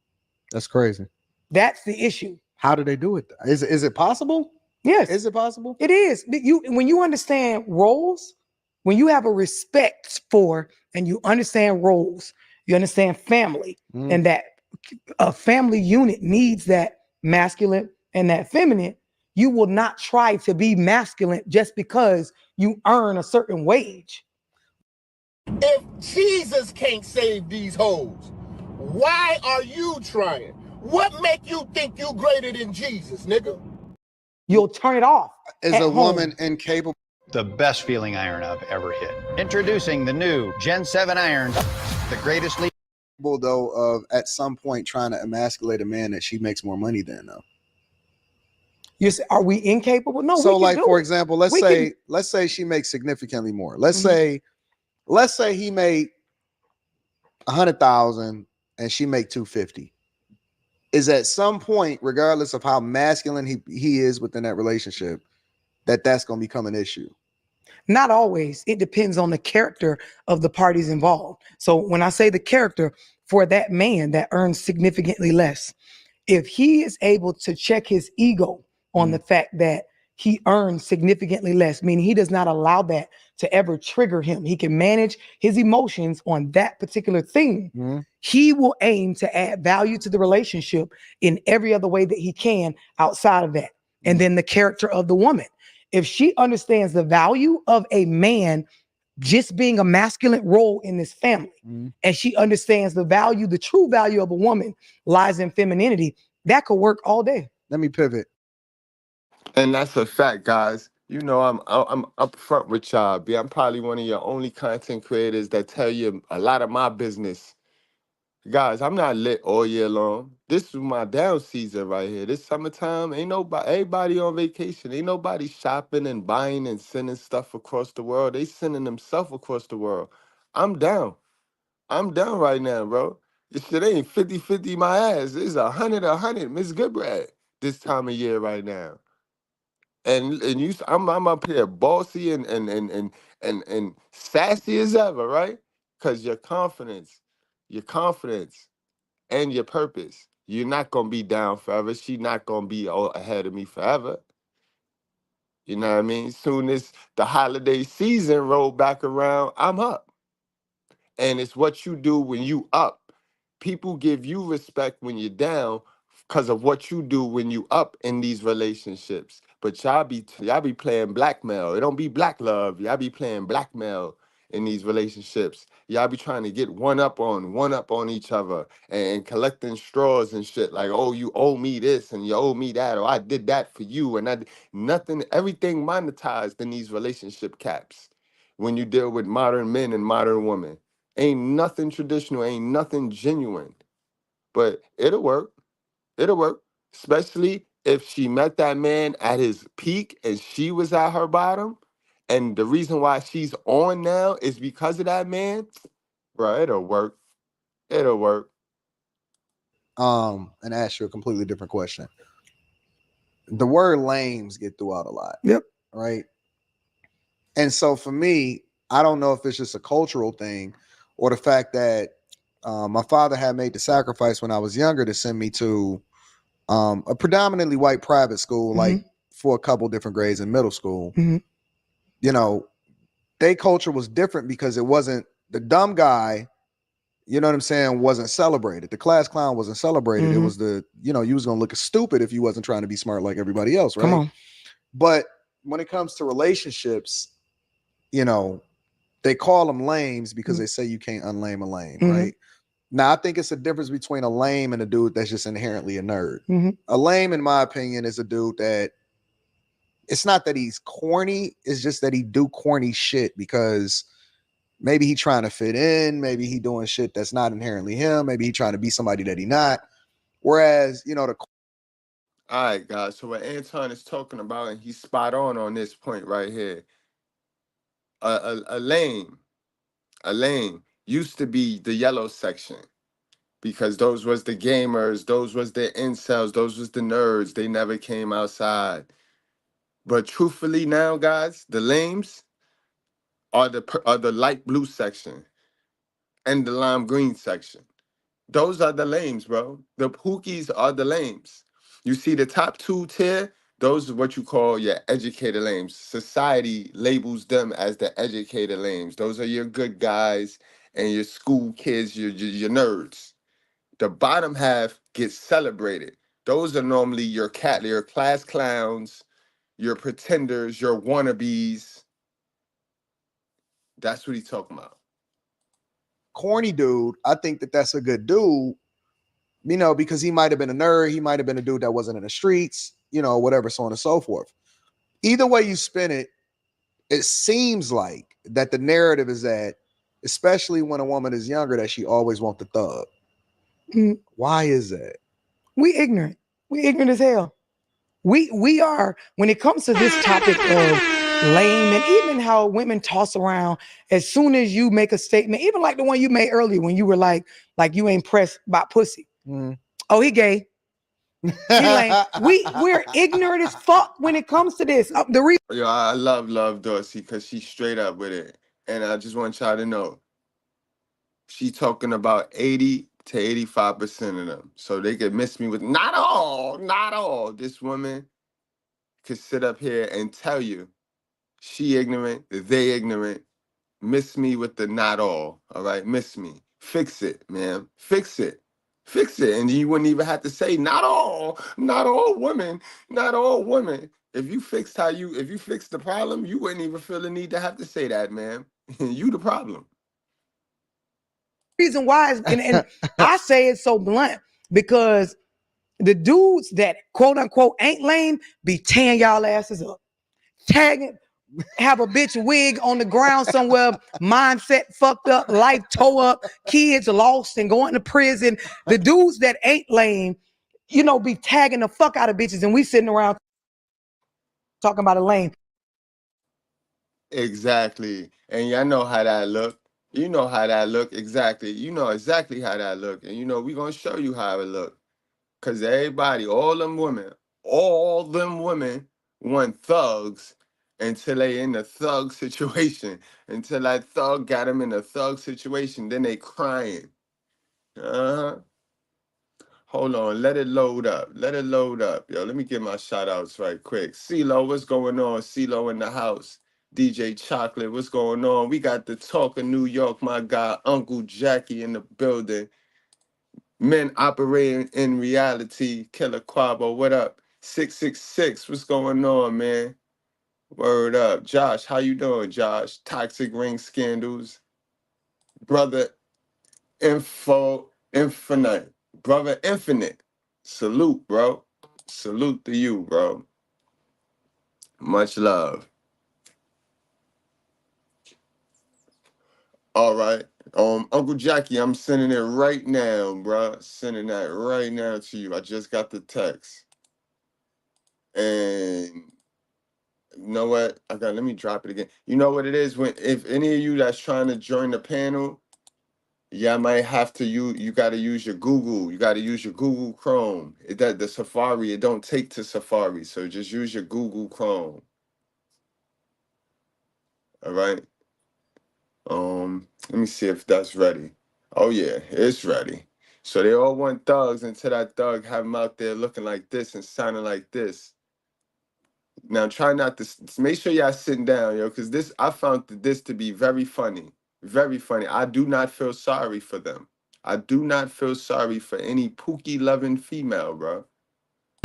That's crazy. That's the issue. How do they do it? Is it possible? Yes. Is it possible? It is. When you understand roles, when you have a respect for and you understand roles, you understand family, and that a family unit needs that masculine and that feminine, you will not try to be masculine just because you earn a certain wage. If Jesus can't save these hoes, why are you trying? What make you think you greater than Jesus, nigga? You'll turn it off. Is at a home. woman incapable? The best feeling iron I've ever hit. Introducing the new Gen 7 iron, the greatest lead. Though of at some point trying to emasculate a man that she makes more money than though. Are we incapable? No. So we can like do for it. example, let's say she makes significantly more. Let's say he made 100,000 and she make 250. Is at some point, regardless of how masculine he is within that relationship, that's going to become an issue. Not always. It depends on the character of the parties involved. So when I say the character for that man that earns significantly less, if he is able to check his ego on the fact that he earns significantly less, meaning he does not allow that to ever trigger him, he can manage his emotions on that particular thing, he will aim to add value to the relationship in every other way that he can outside of that. And then the character of the woman. If she understands the value of a man just being a masculine role in this family, and she understands the true value of a woman lies in femininity, that could work all day. Let me pivot. And that's a fact, guys. You know, I'm up front with y'all. B. I'm probably one of your only content creators that tell you a lot of my business. Guys, I'm not lit all year long. This is my down season right here. This summertime, everybody on vacation. Ain't nobody shopping and buying and sending stuff across the world. They sending themselves across the world. I'm down. I'm down right now, bro. This shit ain't 50-50 my ass. It's 100 Miss Goodbread this time of year right now. And I'm up here bossy and sassy as ever, right? Because your confidence and your purpose. You're not gonna be down forever. She's not gonna be ahead of me forever. You know what I mean? Soon as the holiday season roll back around, I'm up. And it's what you do when you up. People give you respect when you're down because of what you do when you up in these relationships. But y'all be playing blackmail. It don't be black love. Y'all be playing blackmail in these relationships. Y'all be trying to get one up on each other and collecting straws and shit. Like, oh, you owe me this and you owe me that, or I did that for you. And everything monetized in these relationship caps when you deal with modern men and modern women. Ain't nothing traditional, ain't nothing genuine. But it'll work. It'll work. Especially if she met that man at his peak and she was at her bottom. And the reason why she's on now is because of that man. Bro, it'll work. It'll work. And ask you a completely different question. The word lames get throughout a lot. Yep. Right. And so for me, I don't know if it's just a cultural thing or the fact that my father had made the sacrifice when I was younger to send me to a predominantly white private school, like for a couple different grades in middle school. You know, their culture was different because it wasn't the dumb guy, you know what I'm saying, wasn't celebrated. The class clown wasn't celebrated. It was you was going to look stupid if you wasn't trying to be smart like everybody else, right? Come on. But when it comes to relationships, you know, they call them lames because they say you can't unlame a lame, right? Now, I think it's a difference between a lame and a dude that's just inherently a nerd. A lame, in my opinion, is a dude that it's not that he's corny. It's just that he do corny shit because maybe he trying to fit in. Maybe he doing shit that's not inherently him. Maybe he trying to be somebody that he not. Whereas, you know, all right, guys. So what Anton is talking about, and he's spot on this point right here. A lame used to be the yellow section because those was the gamers, those was the incels, those was the nerds. They never came outside. But truthfully now, guys, the lames are the light blue section and the lime green section. Those are the lames, bro. The pookies are the lames. You see the top 2 tier, those are what you call your educated lames. Society labels them as the educated lames. Those are your good guys and your school kids, your nerds. The bottom half gets celebrated. Those are normally your class clowns, your pretenders, your wannabes. That's what he's talking about. Corny dude, I think that's a good dude, you know, because he might have been a nerd. He might have been a dude that wasn't in the streets. whatever, so on and so forth. Either way you spin it, it seems like that the narrative is that, especially when a woman is younger, that she always wants the thug. Why is that? We ignorant. We ignorant as hell. We are, when it comes to this topic of lame, and even how women toss around as soon as you make a statement, even like the one you made earlier when you were like you ain't pressed by pussy. Oh, he gay. He lame. We're ignorant as fuck when it comes to this. Yo, I love Dorsey because she's straight up with it. And I just want y'all to know, she's talking about 80 to 85% of them. So they could miss me with not all. This woman could sit up here and tell you she ignorant, they ignorant, miss me with the not all right? Miss me. Fix it, man. Fix it. And you wouldn't even have to say not all women. If you fixed the problem, you wouldn't even feel the need to have to say that, man. You the problem. Reason why is, and I say it so blunt because the dudes that quote unquote ain't lame be tearing y'all asses up, tagging, have a bitch wig on the ground somewhere, mindset fucked up, life tore up, kids lost and going to prison. The dudes that ain't lame, be tagging the fuck out of bitches, and we sitting around talking about a lame. Exactly. And y'all know how that look. You know how that look. Exactly. You know exactly how that look. And we gonna show you how it look. Cause everybody, all them women want thugs until they in the thug situation. Until that thug got them in a thug situation, then they crying. Hold on, let it load up. Yo, let me get my shout outs right quick. CeeLo, what's going on? CeeLo in the house. DJ Chocolate, what's going on? We got the Talk of New York, my guy, Uncle Jackie in the building. Men operating in reality, Killer Quabo, what up? 666, what's going on, man? Word up. Josh, how you doing, Josh? Toxic Ring Scandals. Brother Infinite. Brother Infinite. Salute, bro. Salute to you, bro. Much love. All right. Uncle Jackie, I'm sending it right now, bro. Sending that right now to you. I just got the text. And you know what? Let me drop it again. You know what it is? If any of you that's trying to join the panel, I might have to you gotta use your Google. You gotta use your Google Chrome. The Safari, it don't take to Safari. So just use your Google Chrome. All right. Let me see if that's ready. Oh yeah, it's ready. So they all want thugs until that thug have them out there looking like this and sounding like this. Now try not to make sure y'all sitting down, yo, because I found this to be very funny. Very funny. I do not feel sorry for them. I do not feel sorry for any Pookie loving female, bro.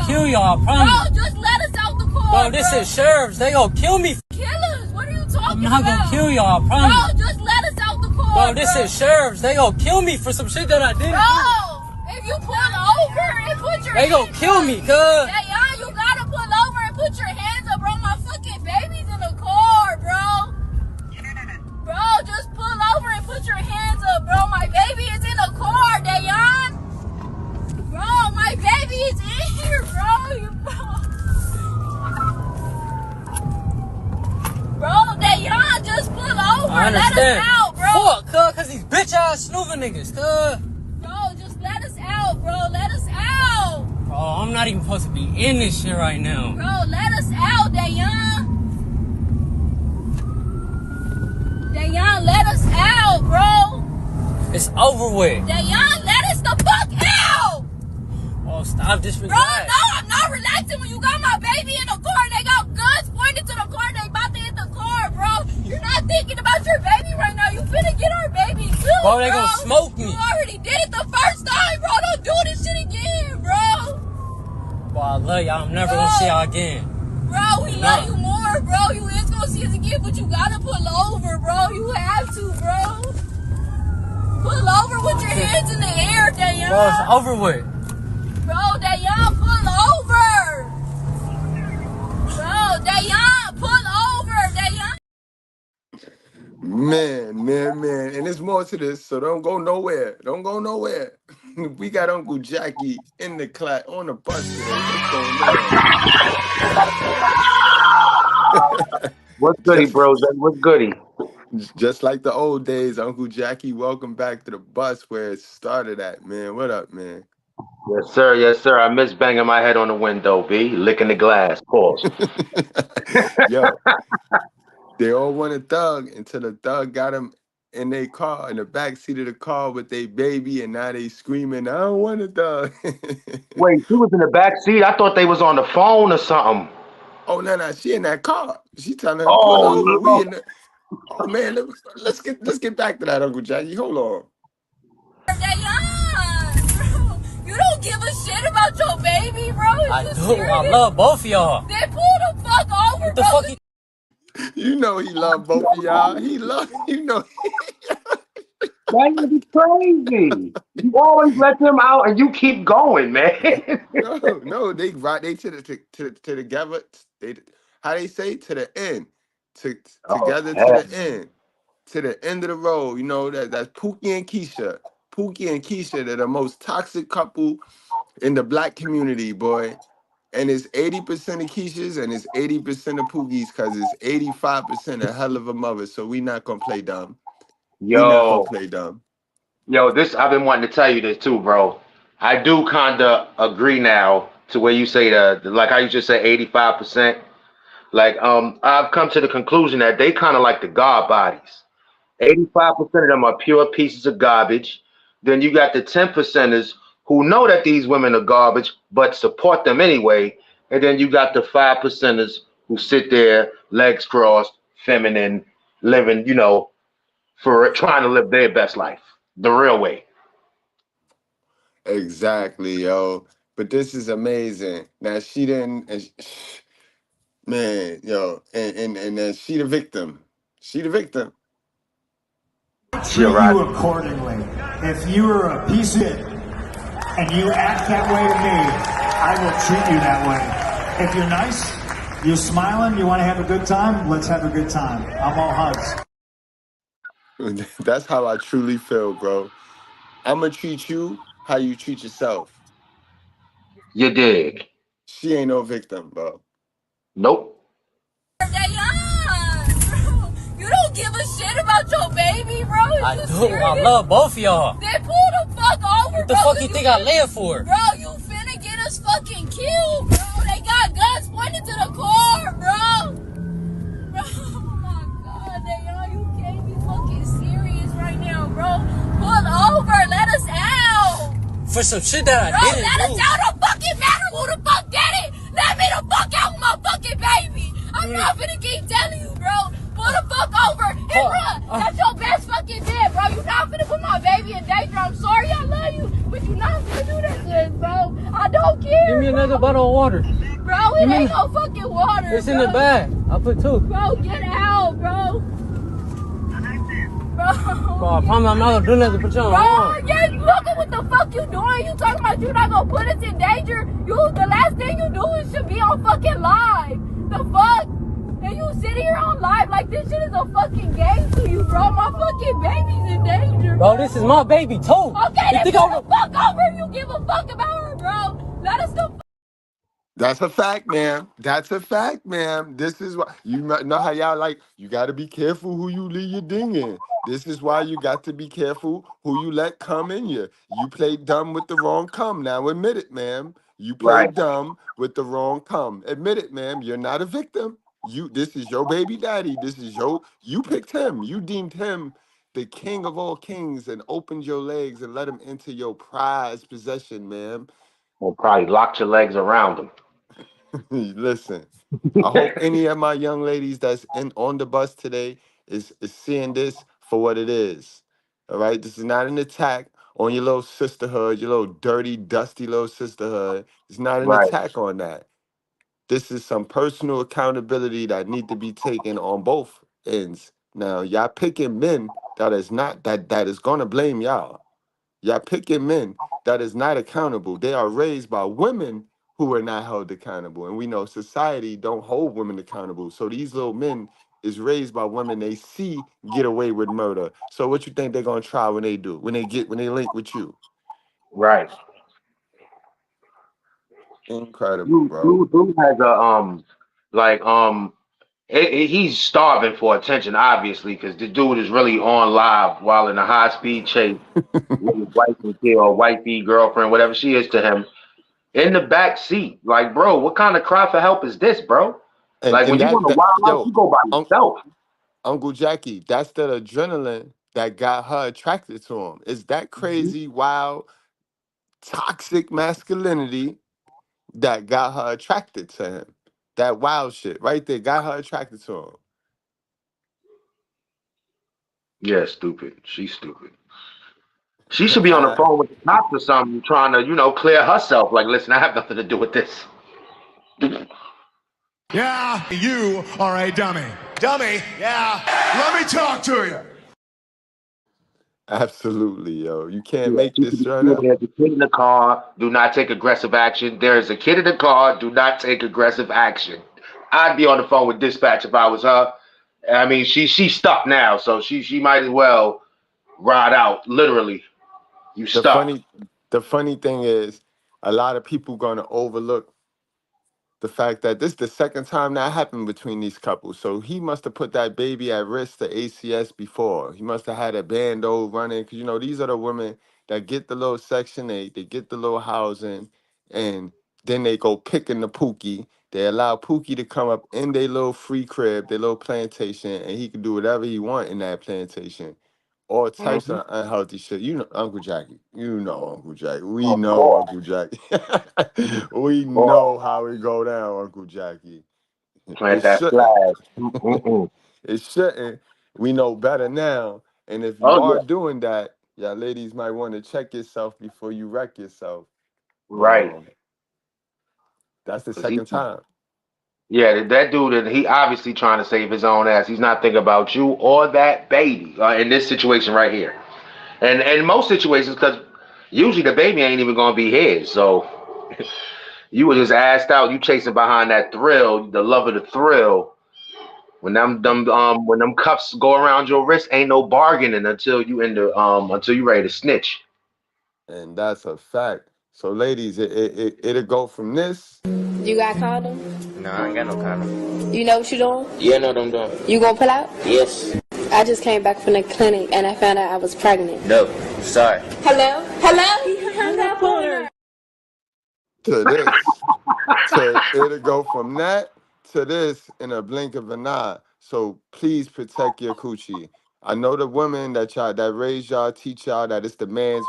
Kill y'all, promise. Bro, just let us out the car. Bro, this is sheriffs. They gonna kill me. Killers, what are you talking about? I'm not gonna kill y'all, promise. Bro, just let us out the car. Bro, this is sheriffs. They gonna kill me for some shit that I didn't do. Bro, if you pull over and put your they gonna kill me, cuz. Yeah, you gotta pull over and put your hands up, bro. My fucking baby's in the car, bro. Bro, just pull over and put your hands up, bro. My baby is in the car, Dayon. Bro, my baby is in here, bro. Bro, Dayon, just pull over. I understand. Let us out, bro. Fuck, cuz these bitch ass snooping niggas, cuz. Bro, just let us out, bro. Let us out. Bro, I'm not even supposed to be in this shit right now. Bro, let us out, Dayon. Dayon, let us out, bro. It's over with. Dayon, let us the fuck out. Oh, stop this. Bro, no, I'm not relaxing when you got my baby in the car and they got guns pointed to the car and they about to hit the car, bro. You're not thinking about your baby right now. You finna get our baby too, bro. They gonna smoke me. You already did it the first time, bro. Don't do this shit again, bro. Bro, I love y'all. I'm never gonna see y'all again. Bro, we love you more, bro. You is gonna see us again, but you gotta pull over, bro. You have to, bro. Pull over with your hands in the air, Dayon. Bro, it's over with. Bro, Dayon, pull over. Man, and there's more to this, so don't go nowhere. Don't go nowhere. We got Uncle Jackie in the class on the bus today. What's going on? What's goody, bros? What's goody? Just like the old days, Uncle Jackie, welcome back to the bus where it started at, man. What up, man? Yes, sir. Yes, sir. I miss banging my head on the window, B. Licking the glass. Pause. Yo, they all want a thug until the thug got him in their car, in the back seat of the car with their baby, and now they screaming, I don't want a thug. Wait, she was in the back seat? I thought they was on the phone or something. Oh, no, she in that car. She telling her to pull Oh, over. no. We in the... Oh man, let's get back to that, Uncle Jackie. Hold on. You don't give a shit about your baby, bro. I do. I love both of y'all. Then pull the fuck over, What the bro. fuck? You know he love both of y'all. He love, you know. That nigga crazy. You always let them out and you keep going, man. No, they right. They to together. They how they say to the end, together to the end, to the end of the road. You know that's Pookie and Keisha. Pookie and Keisha, they're the most toxic couple in the black community, boy. And it's 80% of Keisha's and it's 80% of Pookie's because it's 85% a hell of a mother. So we not gonna play dumb. We not gonna play dumb. Yo, this I've been wanting to tell you this too, bro. I do kinda agree now to where you say the like how you just said 85%. Like I've come to the conclusion that they kind of like the God bodies. 85% of them are pure pieces of garbage. Then you got the 10%ers who know that these women are garbage but support them anyway. And then you got the 5%ers who sit there, legs crossed, feminine, living, you know, for trying to live their best life, the real way. Exactly, yo. But this is amazing. Now she didn't, man, yo, and then she the victim. She the victim. Treat you accordingly. If you are a piece of shit and you act that way to me, I will treat you that way. If you're nice, you're smiling, you want to have a good time, let's have a good time. I'm all hugs. That's how I truly feel, bro. I'm gonna treat you how you treat yourself. You dig? She ain't no victim, bro. Nope. You don't give a shit about your baby, bro. I do. I love both of y'all. Then pull the fuck over, What the bro. fuck you think I live for? Bro, you finna get us fucking killed, bro. They got guns pointed to the car, bro. Bro, oh my God, you can't be fucking serious right now, bro. Pull over, let us out. For some shit that I didn't let do. us out. Don't fucking matter who the fuck did it. Let me the fuck out with my fucking baby. I'm not finna keep telling you, bro. Pull the fuck over and run. That's your best fucking bet, bro. You not finna put my baby in danger. I'm sorry, I love you, but you not finna do that to us, bro. I don't care. Give me another bottle of water. Bro, it ain't no fucking water. It's in the bag. I'll put two. Bro, get out, bro. Bro, I promise I'm not gonna do nothing. Put you on. Bro, yeah, look at what the fuck you doing. You talking about you not gonna put us in danger? The last thing you do is should be on fucking live. The fuck? And you sit here on live like this shit is a fucking game to you, bro. My fucking baby's in danger. Bro, this is my baby too. Okay, then pull the fuck over if you give a fuck about her, bro. Let us go. That's a fact, ma'am. That's a fact, ma'am. This is why you know how y'all like. You got to be careful who you leave your ding in. This is why you got to be careful who you let come in you. You played dumb with the wrong cum. Now admit it, ma'am. You played dumb with the wrong cum. Admit it, ma'am. You're not a victim. This is your baby daddy. You picked him. You deemed him the king of all kings and opened your legs and let him into your prized possession, ma'am. Or probably locked your legs around him. Listen, I hope any of my young ladies that's on the bus today is seeing this for what it is. All right, this is not an attack on your little sisterhood, your little dirty, dusty little sisterhood. It's not an attack on that. This is some personal accountability that need to be taken on both ends. Now, y'all picking men that is gonna blame y'all. Y'all picking men that is not accountable. They are raised by women who are not held accountable. And we know society don't hold women accountable. So these little men is raised by women they see get away with murder. So what you think they're gonna try when they do? When they link with you? Right. Incredible, bro. Dude has a like he's starving for attention, obviously, because the dude is really on live while in a high speed chase with his wife and kid or wifey, girlfriend, whatever she is to him, in the back seat. Like, bro, what kind of cry for help is this, bro? Like when you want to wild out, you go by yourself. Uncle Jackie, that's the adrenaline that got her attracted to him. It's that crazy, wild, toxic masculinity that got her attracted to him. That wild shit right there got her attracted to him. Yeah, stupid. She's stupid. She should be on the phone with the cops or something, trying to, clear herself. Like, listen, I have nothing to do with this. Yeah, you are a dummy. Dummy? Yeah. Let me talk to you. Absolutely, yo. You can't make this right up. There's a kid in the car. Do not take aggressive action. There's a kid in the car. Do not take aggressive action. I'd be on the phone with dispatch if I was her. I mean, she's stuck now, so she might as well ride out. Literally, you stuck. The funny thing is, a lot of people gonna overlook the fact that this is the second time that happened between these couples. So he must have put that baby at risk to ACS before. He must have had a bando running, because these are the women that get the little Section 8, they get the little housing, and then they go picking the Pookie. They allow Pookie to come up in their little free crib, their little plantation, and he can do whatever he want in that plantation. All types of unhealthy shit. Uncle Jackie. Uncle Jackie. We know Uncle Jackie. We know how it go down, Uncle Jackie. Plant that flag. It shouldn't. We know better now. And if you are doing that, y'all ladies might want to check yourself before you wreck yourself. Right. That's the second time. Yeah, that dude, he obviously trying to save his own ass. He's not thinking about you or that baby in this situation right here. And in most situations, because usually the baby ain't even going to be his. So you were just asked out. You chasing behind that thrill, the love of the thrill. When them cuffs go around your wrist, ain't no bargaining until you ready to snitch. And that's a fact. So ladies, it'll go from this. You got condom? No, I ain't got no condom. You know what you doing? Yeah, I know what I'm doing. You gonna pull out? Yes. I just came back from the clinic and I found out I was pregnant. No, sorry. Hello? Hello? He hung up on her. To this. It'll go from that to this in a blink of an eye. So please protect your coochie. I know the women that raise y'all, teach y'all that it's the man's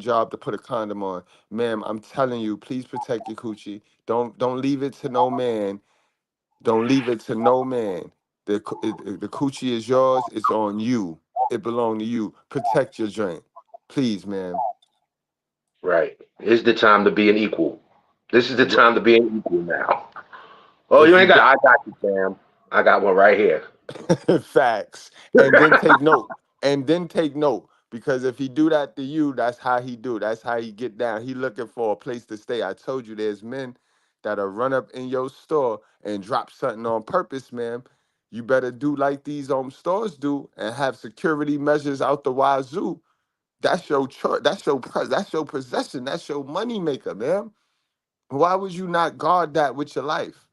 job to put a condom on. Ma'am, I'm telling you, please protect your coochie. Don't leave it to no man. Don't leave it to no man. The coochie is yours. It's on you. It belongs to you. Protect your drink, please, ma'am. Right. It's the time to be an equal. This is the time to be an equal now. Oh, you ain't got. I got you, Sam. I got one right here. Facts. And then take note. Because if he do that to you, that's how he do. That's how he get down. He looking for a place to stay. I told you there's men that'll run up in your store and drop something on purpose, ma'am. You better do like these stores do and have security measures out the wazoo. That's your choice. That's your possession. That's your money maker, ma'am. Why would you not guard that with your life?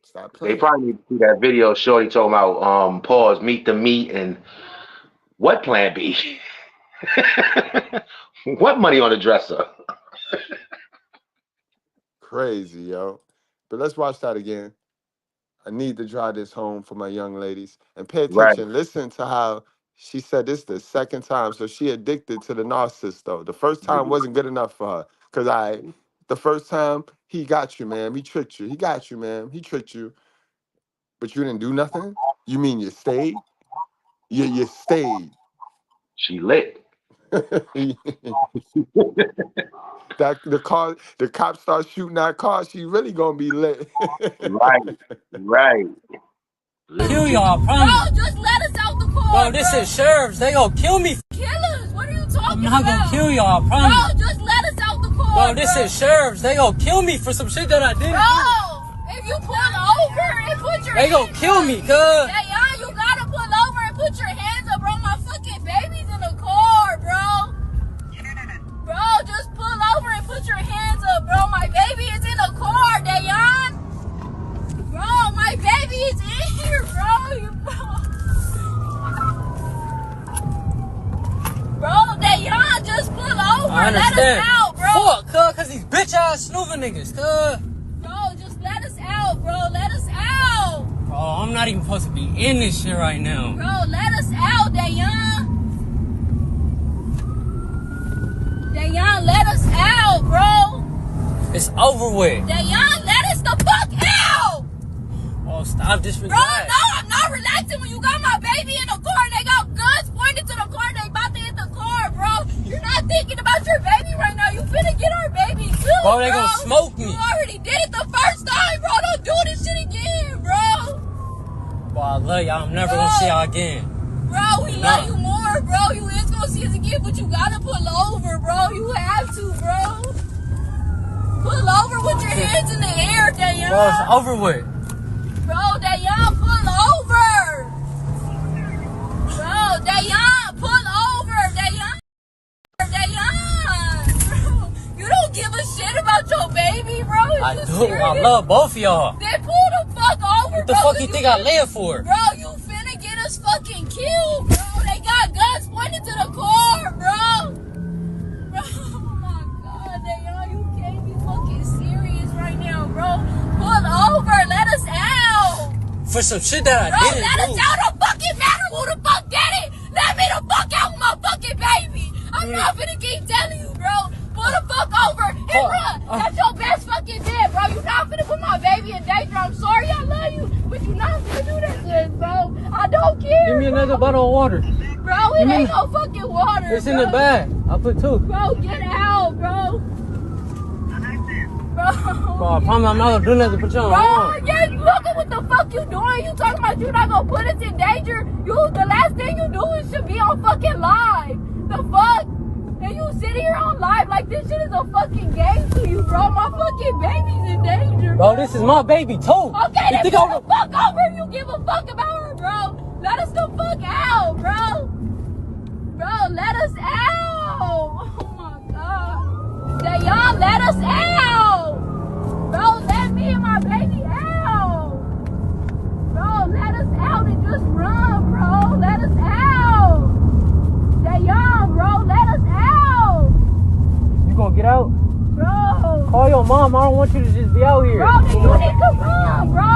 Stop playing. They probably need to see that video Shorty talking about pause, meet the meat, and what plan B? What money on the dresser? Crazy, yo. But let's watch that again. I need to drive this home for my young ladies. And pay attention. Right. Listen to how she said this the second time. So she addicted to the narcissist, though. The first time wasn't good enough for her. Because the first time, he got you, ma'am. He tricked you. He got you, ma'am. He tricked you. But you didn't do nothing? You mean you stayed? You stayed. She lit. The cops start shooting that car, she really gonna be lit. Right. Kill y'all, promise. Bro, just let us out the car. Bro, this is sheriffs. They gonna kill me. Killers? What are you talking about? I'm not gonna kill y'all, promise. Bro, just let us out the car. Bro, this is sheriffs. They gonna kill me for some shit that I didn't do. Bro, if you pull over and put your They gonna kill me, cuz. Dayan, you gotta pull over and put your hands up, bro. My fucking baby's in the car, bro. Bro, just pull over and put your hands up, bro. My baby is in the car, Dayan. Bro, my baby is in here, bro. Bro, Dayan, just pull over. I understand. Let us out, bro. Fuck, cuz these bitch ass snooping niggas, cuz. Bro, just let us out, bro. Let us out. Bro, I'm not even supposed to be in this shit right now. Bro, let us out, Dayan. Dayan, let us out, bro. It's over with. Dayan, let us the fuck out. Oh, stop this. Bro, no, I'm not relaxing when you got my baby in the car and they got guns pointed to the car and they about to hit the car, bro. You're not thinking about your baby right now. You finna get our baby too, Bro, they gonna smoke me. You already did it the first time, bro. Don't do this shit again, bro. Bro, I love y'all. I'm never gonna see y'all again. Bro, we love you more, bro. You is gonna see us again, but you gotta pull over, bro. You have to, bro. Pull over with your hands in the air, Dayan. Bro, it's over with. Bro, Dayan, pull over. Bro, Dayan, pull over. Dayan. Bro, you don't give a shit about your baby, bro. I do. I love both of y'all. Then pull the fuck over, What the bro. fuck you think I live for? Bro, you finna get us fucking killed, bro. They got guns pointed to the car, bro. Bro, oh my God, Dayan, you can't be fucking serious right now, bro. Pull over, let us out. For some shit that Bro, I didn't let do. us out. Don't fucking matter who the fuck did it. Let me the fuck out with my fucking baby. I'm not finna keep telling you, bro. Pull the fuck over and run. That's your best fucking bet, bro. You not finna put my baby in danger. I'm sorry, I love you, but you not finna do that shit, bro. I don't care. Give me another bottle of water. Bro, it ain't no fucking water. It's in the bag. I put two. Bro, get out, bro. Bro, Bro, I promise I'm not gonna do nothing but you on. bro, yeah, look at what the fuck you doing. You talking about you not gonna put us in danger? The last thing you do is should be on fucking live. The fuck? And you sit here on live like this shit is a fucking game to you, bro. My fucking baby's in danger. Bro, this is my baby too. Okay, then think pull the fuck over if you give a fuck about her, bro. Let us the fuck out, bro. Bro, let us out. Oh my God. Dayan, let us out. Bro, let me and my baby out. Bro, let us out and just run, bro. Let us out. Dayan, bro, let us out. You gonna get out? Bro. Call your mom. I don't want you to just be out here. Bro, then you need to run, bro.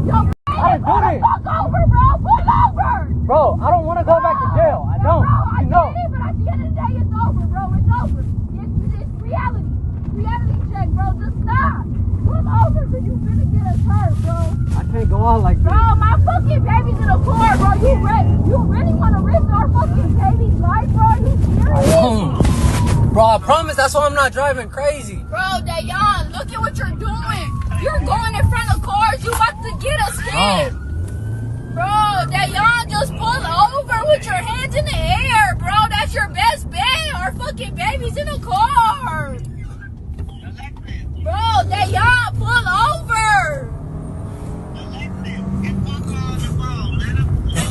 Yo, pull the fuck over, bro. Pull over. Bro, I don't want to go back to jail. I don't. Bro, I You know. get it, but at the end of the day, it's over, bro. It's over. It's reality. Reality check, bro. Just stop. Pull over, cause you finna get us hurt, bro. I can't go out like this. Bro, my fucking baby's in the car, bro. You really want to risk our fucking baby's life, bro? You serious? Bro, I promise that's why I'm not driving crazy. Bro, Dayan, look at what you're doing. You're going in front of cars. You about to get us hit. Bro, Dayan, just pull over with your hands in the air, bro. That's your best bet. Our fucking baby's in the car. Bro, Dayan, pull over.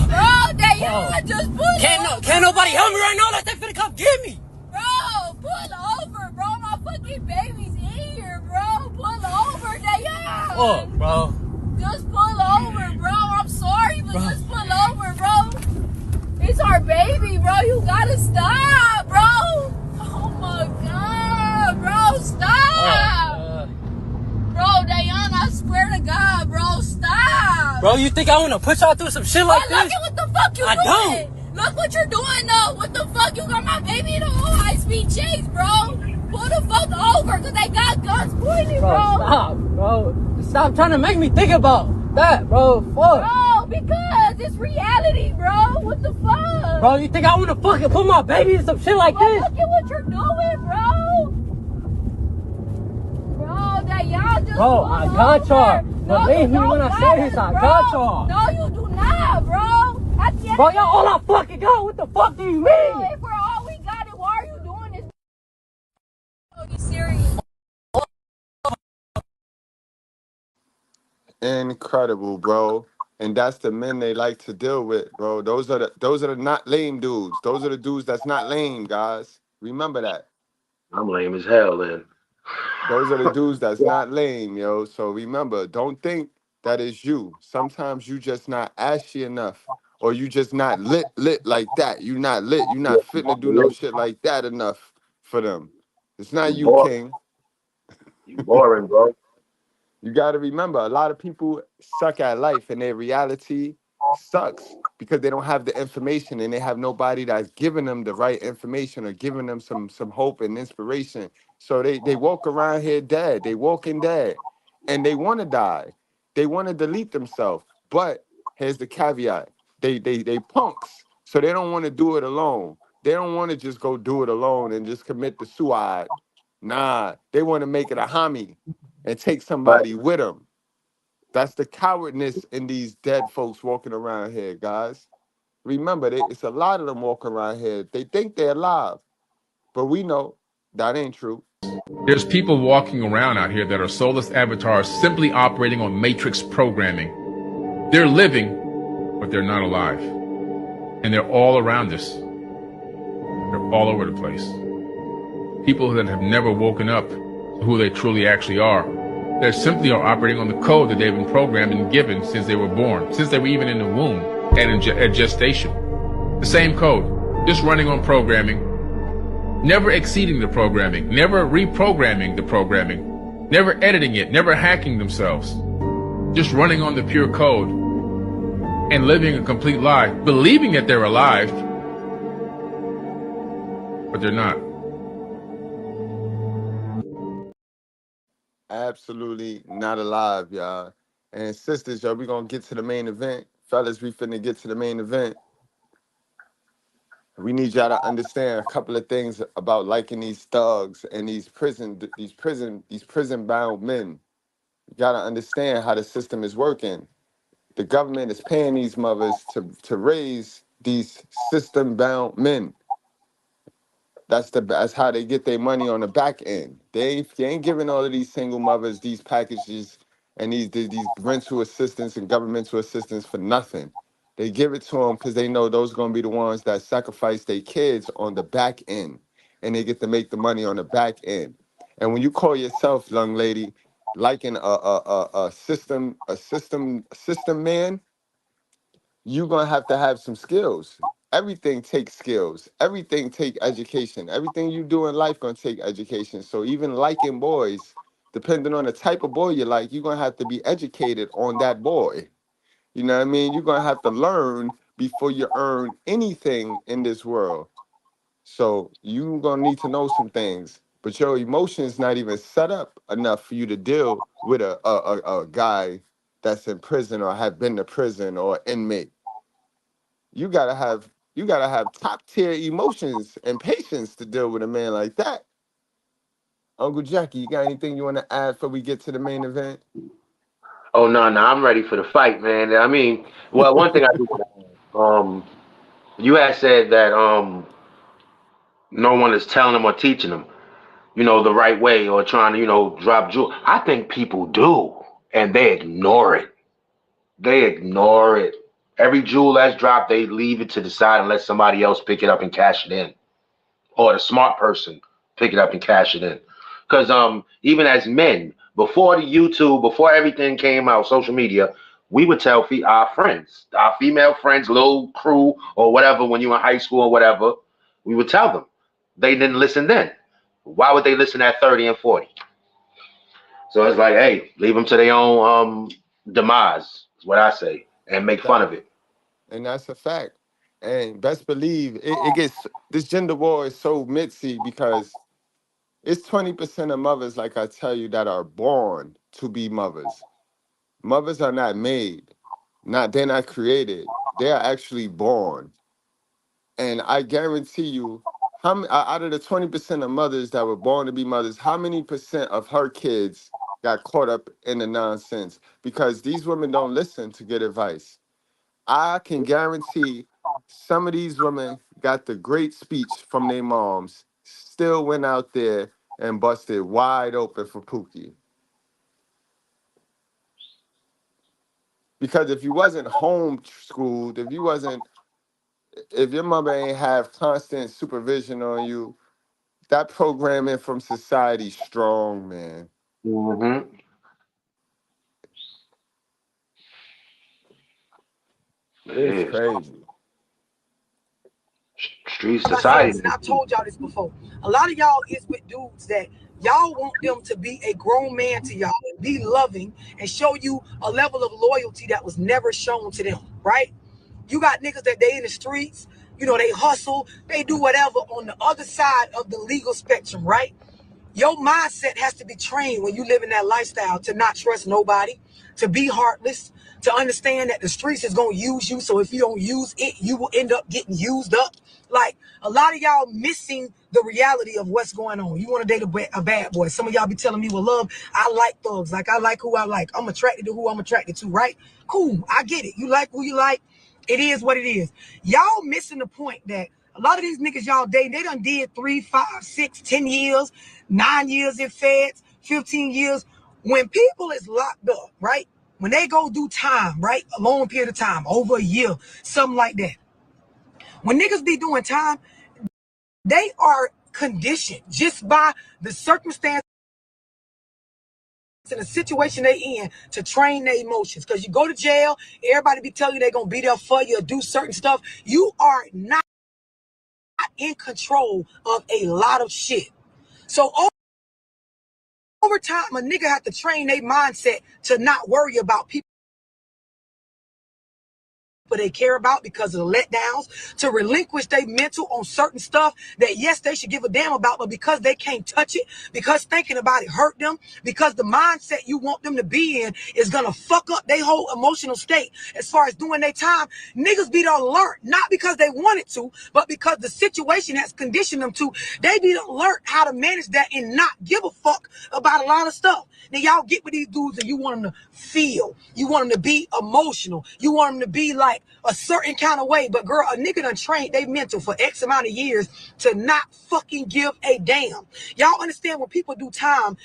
Bro, Dayan, just pull over. Can't nobody help me right now unless they finna come get me. Bro, pull over, bro. My fucking baby's in here, bro. Pull over, Dayan. Oh, bro. Just pull over, bro. I'm sorry, but just pull over, bro. It's our baby, bro. You gotta stop, bro. Oh my God, bro. Stop. Bro, Dayan, I swear to God, bro. Stop. Bro, you think I wanna put y'all through some shit like Bro, this? look at what the fuck you doing. don't. Look what you're doing, though. What the fuck? You got my baby in a whole high-speed chase, bro. Pull the fuck over, because they got guns pointing, bro. Stop, bro. Stop trying to make me think about that, bro. Fuck. Bro, because it's reality, bro. What the fuck? Bro, you think I wanna fucking put my baby in some shit like this? Look at what you're doing, bro. Bro, that y'all just Bro, I got y'all. Believe me when I say this, I got y'all. No, you do not, bro. Bro, y'all all I fucking got. What the fuck do you mean? Bro, if we're all we got it, why are you doing this? Bro, you serious? Incredible, bro. And that's the men they like to deal with, bro. Those are the not lame dudes. Those are the dudes that's not lame, guys. Remember that. I'm lame as hell, then. Those are the dudes that's not lame, yo. So remember, don't think that is you. Sometimes you just not ashy enough, or you just not lit like that. You not lit. You not fitting to do no shit like that enough for them. It's You not you, boring. King. You boring, bro. You got to remember, a lot of people suck at life, and their reality sucks because they don't have the information, and they have nobody that's giving them the right information or giving them some hope and inspiration. So they walk around here dead. They walking dead, and they want to die. They want to delete themselves. But here's the caveat: they punks, so they don't want to do it alone. They don't want to just go do it alone and just commit the suicide. Nah, they want to make it a homie and take But somebody with them. That's the cowardness in these dead folks walking around here, guys. Remember, it's a lot of them walking around here. They think they're alive, but we know that ain't true. There's people walking around out here that are soulless avatars simply operating on matrix programming. They're living, but they're not alive. And they're all around us. They're all over the place. People that have never woken up to who they truly actually are. They simply are operating on the code that they've been programmed and given since they were born, since they were even in the womb and at gestation. The same code, just running on programming, never exceeding the programming, never reprogramming the programming, never editing it, never hacking themselves, just running on the pure code and living a complete lie, believing that they're alive, but they're not. Absolutely not alive, y'all. And sisters, y'all, we gonna get to the main event. Fellas, we finna get to the main event. We need y'all to understand a couple of things about liking these thugs and these prison bound men. You gotta understand how the system is working. The government is paying these mothers to raise these system bound men. That's how they get their money on the back end. They ain't giving all of these single mothers these packages and these rental assistance and governmental assistance for nothing. They give it to them because they know those are gonna be the ones that sacrifice their kids on the back end, and they get to make the money on the back end. And when you call yourself, young lady, liking a system man, you're gonna have some skills. Everything takes skills. Everything take education. Everything you do in life gonna take education. So even liking boys, depending on the type of boy you like, you're gonna have to be educated on that boy. You know what I mean? You're gonna have to learn before you earn anything in this world. So you're gonna need to know some things. But your emotions not even set up enough for you to deal with a guy that's in prison or have been to prison or inmate. You gotta have top tier emotions and patience to deal with a man like that. Uncle Jackie, you got anything you want to add before we get to the main event? oh no, I'm ready for the fight, man. I mean, well, one thing I do. You had said that no one is telling them or teaching them, the right way or trying to, drop jewel. I think people do, and they ignore it. They ignore it. Every jewel that's dropped, they leave it to the side and let somebody else pick it up and cash it in, or the smart person pick it up and cash it in. Because even as men, before the YouTube, before everything came out, social media, we would tell our friends, our female friends, little crew or whatever, when you were in high school or whatever, we would tell them. They didn't listen then. Why would they listen at 30 and 40? So it's like, hey, leave them to their own demise, is what I say, and make fun of it. And that's a fact. And best believe it gets this gender war is so mitzy because it's 20% of mothers, like I tell you, that are born to be mothers. Mothers are not made, they're not created. They are actually born. And I guarantee you, out of the 20% of mothers that were born to be mothers, how many percent of her kids got caught up in the nonsense? Because these women don't listen to good advice. I can guarantee some of these women got the great speech from their moms, still went out there and busted wide open for Pookie. Because if you wasn't homeschooled, if your mother ain't have constant supervision on you, that programming from society strong, man. Mm-hmm. It It's is. crazy. Street Like I society. is, and I've told y'all this before. A lot of y'all is with dudes that y'all want them to be a grown man to y'all and be loving and show you a level of loyalty that was never shown to them, right? You got niggas that they in the streets, you know, they hustle, they do whatever on the other side of the legal spectrum, right? Your mindset has to be trained when you live in that lifestyle to not trust nobody, to be heartless, to understand that the streets is going to use you. So if you don't use it, you will end up getting used up. Like a lot of y'all missing the reality of what's going on. You want to date a bad boy. Some of y'all be telling me, well, love, I like thugs. Like I like who I like. I'm attracted to who I'm attracted to, right? Cool. I get it. You like who you like. It is what it is. Y'all missing the point that a lot of these niggas y'all dating, they done did 3, 5, 6, 10 years, 9 years in feds, 15 years. When people is locked up, right? When they go do time, right? A long period of time, over a year, something like that. When niggas be doing time, they are conditioned just by the circumstance in the situation they in to train their emotions. Because you go to jail, everybody be telling you they're going to be there for you or do certain stuff. You are not in control of a lot of shit. So over time, a nigga have to train their mindset to not worry about people they care about because of the letdowns, to relinquish their mental on certain stuff that yes, they should give a damn about, but because they can't touch it, because thinking about it hurt them, because the mindset you want them to be in is gonna fuck up their whole emotional state as far as doing their time, niggas be done learn, not because they wanted to, but because the situation has conditioned them to, they be done learn how to manage that and not give a fuck about a lot of stuff. Now y'all get with these dudes and you want them to feel, you want them to be emotional, you want them to be like a certain kind of way, but girl, a nigga done trained they mental for X amount of years to not fucking give a damn. Y'all understand when people do time,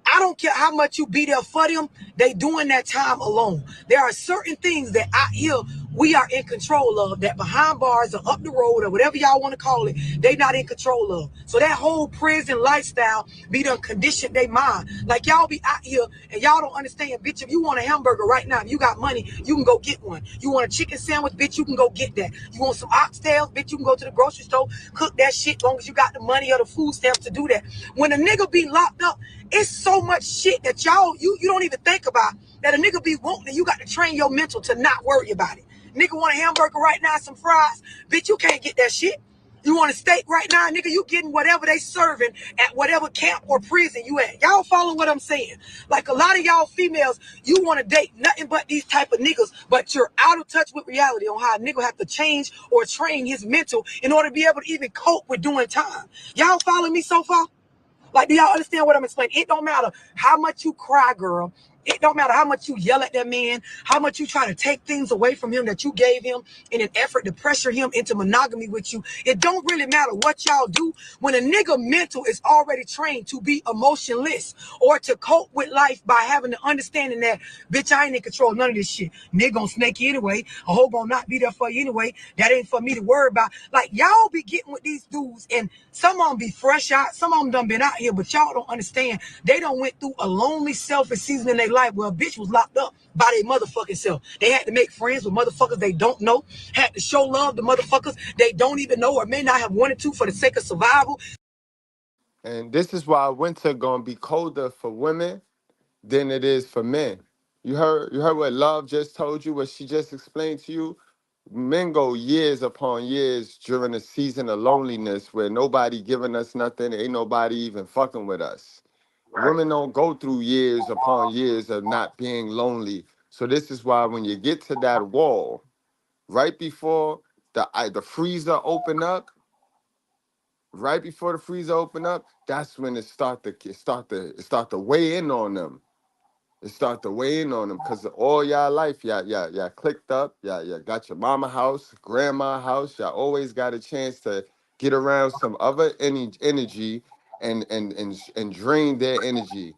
I don't care how much you be there for them, they doing that time alone. There are certain things that out here we are in control of that behind bars or up the road or whatever y'all want to call it, they not in control of. So that whole prison lifestyle be done conditioned their mind. Like y'all be out here and y'all don't understand, bitch, if you want a hamburger right now, if you got money, you can go get one. You want a chicken sandwich, bitch, you can go get that. You want some oxtails, bitch, you can go to the grocery store, cook that shit, as long as you got the money or the food stamps to do that. When a nigga be locked up, it's so much shit that y'all, you don't even think about that a nigga be wanting, and you got to train your mental to not worry about it. Nigga want a hamburger right now, some fries, bitch, you can't get that shit. You want a steak right now, nigga, you getting whatever they serving at whatever camp or prison you at. Y'all follow what I'm saying? Like a lot of y'all females, you want to date nothing but these type of niggas, but you're out of touch with reality on how a nigga have to change or train his mental in order to be able to even cope with doing time. Y'all follow me so far? Like, do y'all understand what I'm explaining? It don't matter how much you cry, girl. It don't matter how much you yell at that man, how much you try to take things away from him that you gave him in an effort to pressure him into monogamy with you. It don't really matter what y'all do when a nigga mental is already trained to be emotionless or to cope with life by having the understanding that, bitch, I ain't in control of none of this shit. Nigga gonna snake you anyway. A hoe gonna not be there for you anyway. That ain't for me to worry about. Like, y'all be getting with these dudes and some of them be fresh out. Some of them done been out here, but y'all don't understand. They done went through a lonely, selfish season in their life where a bitch was locked up by their motherfucking self. They had to make friends with motherfuckers they don't know, had to show love to motherfuckers they don't even know or may not have wanted to for the sake of survival. And this is why winter gonna be colder for women than it is for men. You heard what Love just told you, what she just explained to you? Men go years upon years during a season of loneliness where nobody giving us nothing, ain't nobody even fucking with us. Women don't go through years upon years of not being lonely. So this is why when you get to that wall, right before the freezer open up, right before the freezer open up, that's when it start to weigh in on them. It start to weigh in on them because all y'all life, y'all clicked up, y'all got your mama house, grandma house. Y'all always got a chance to get around some other energy and drain their energy.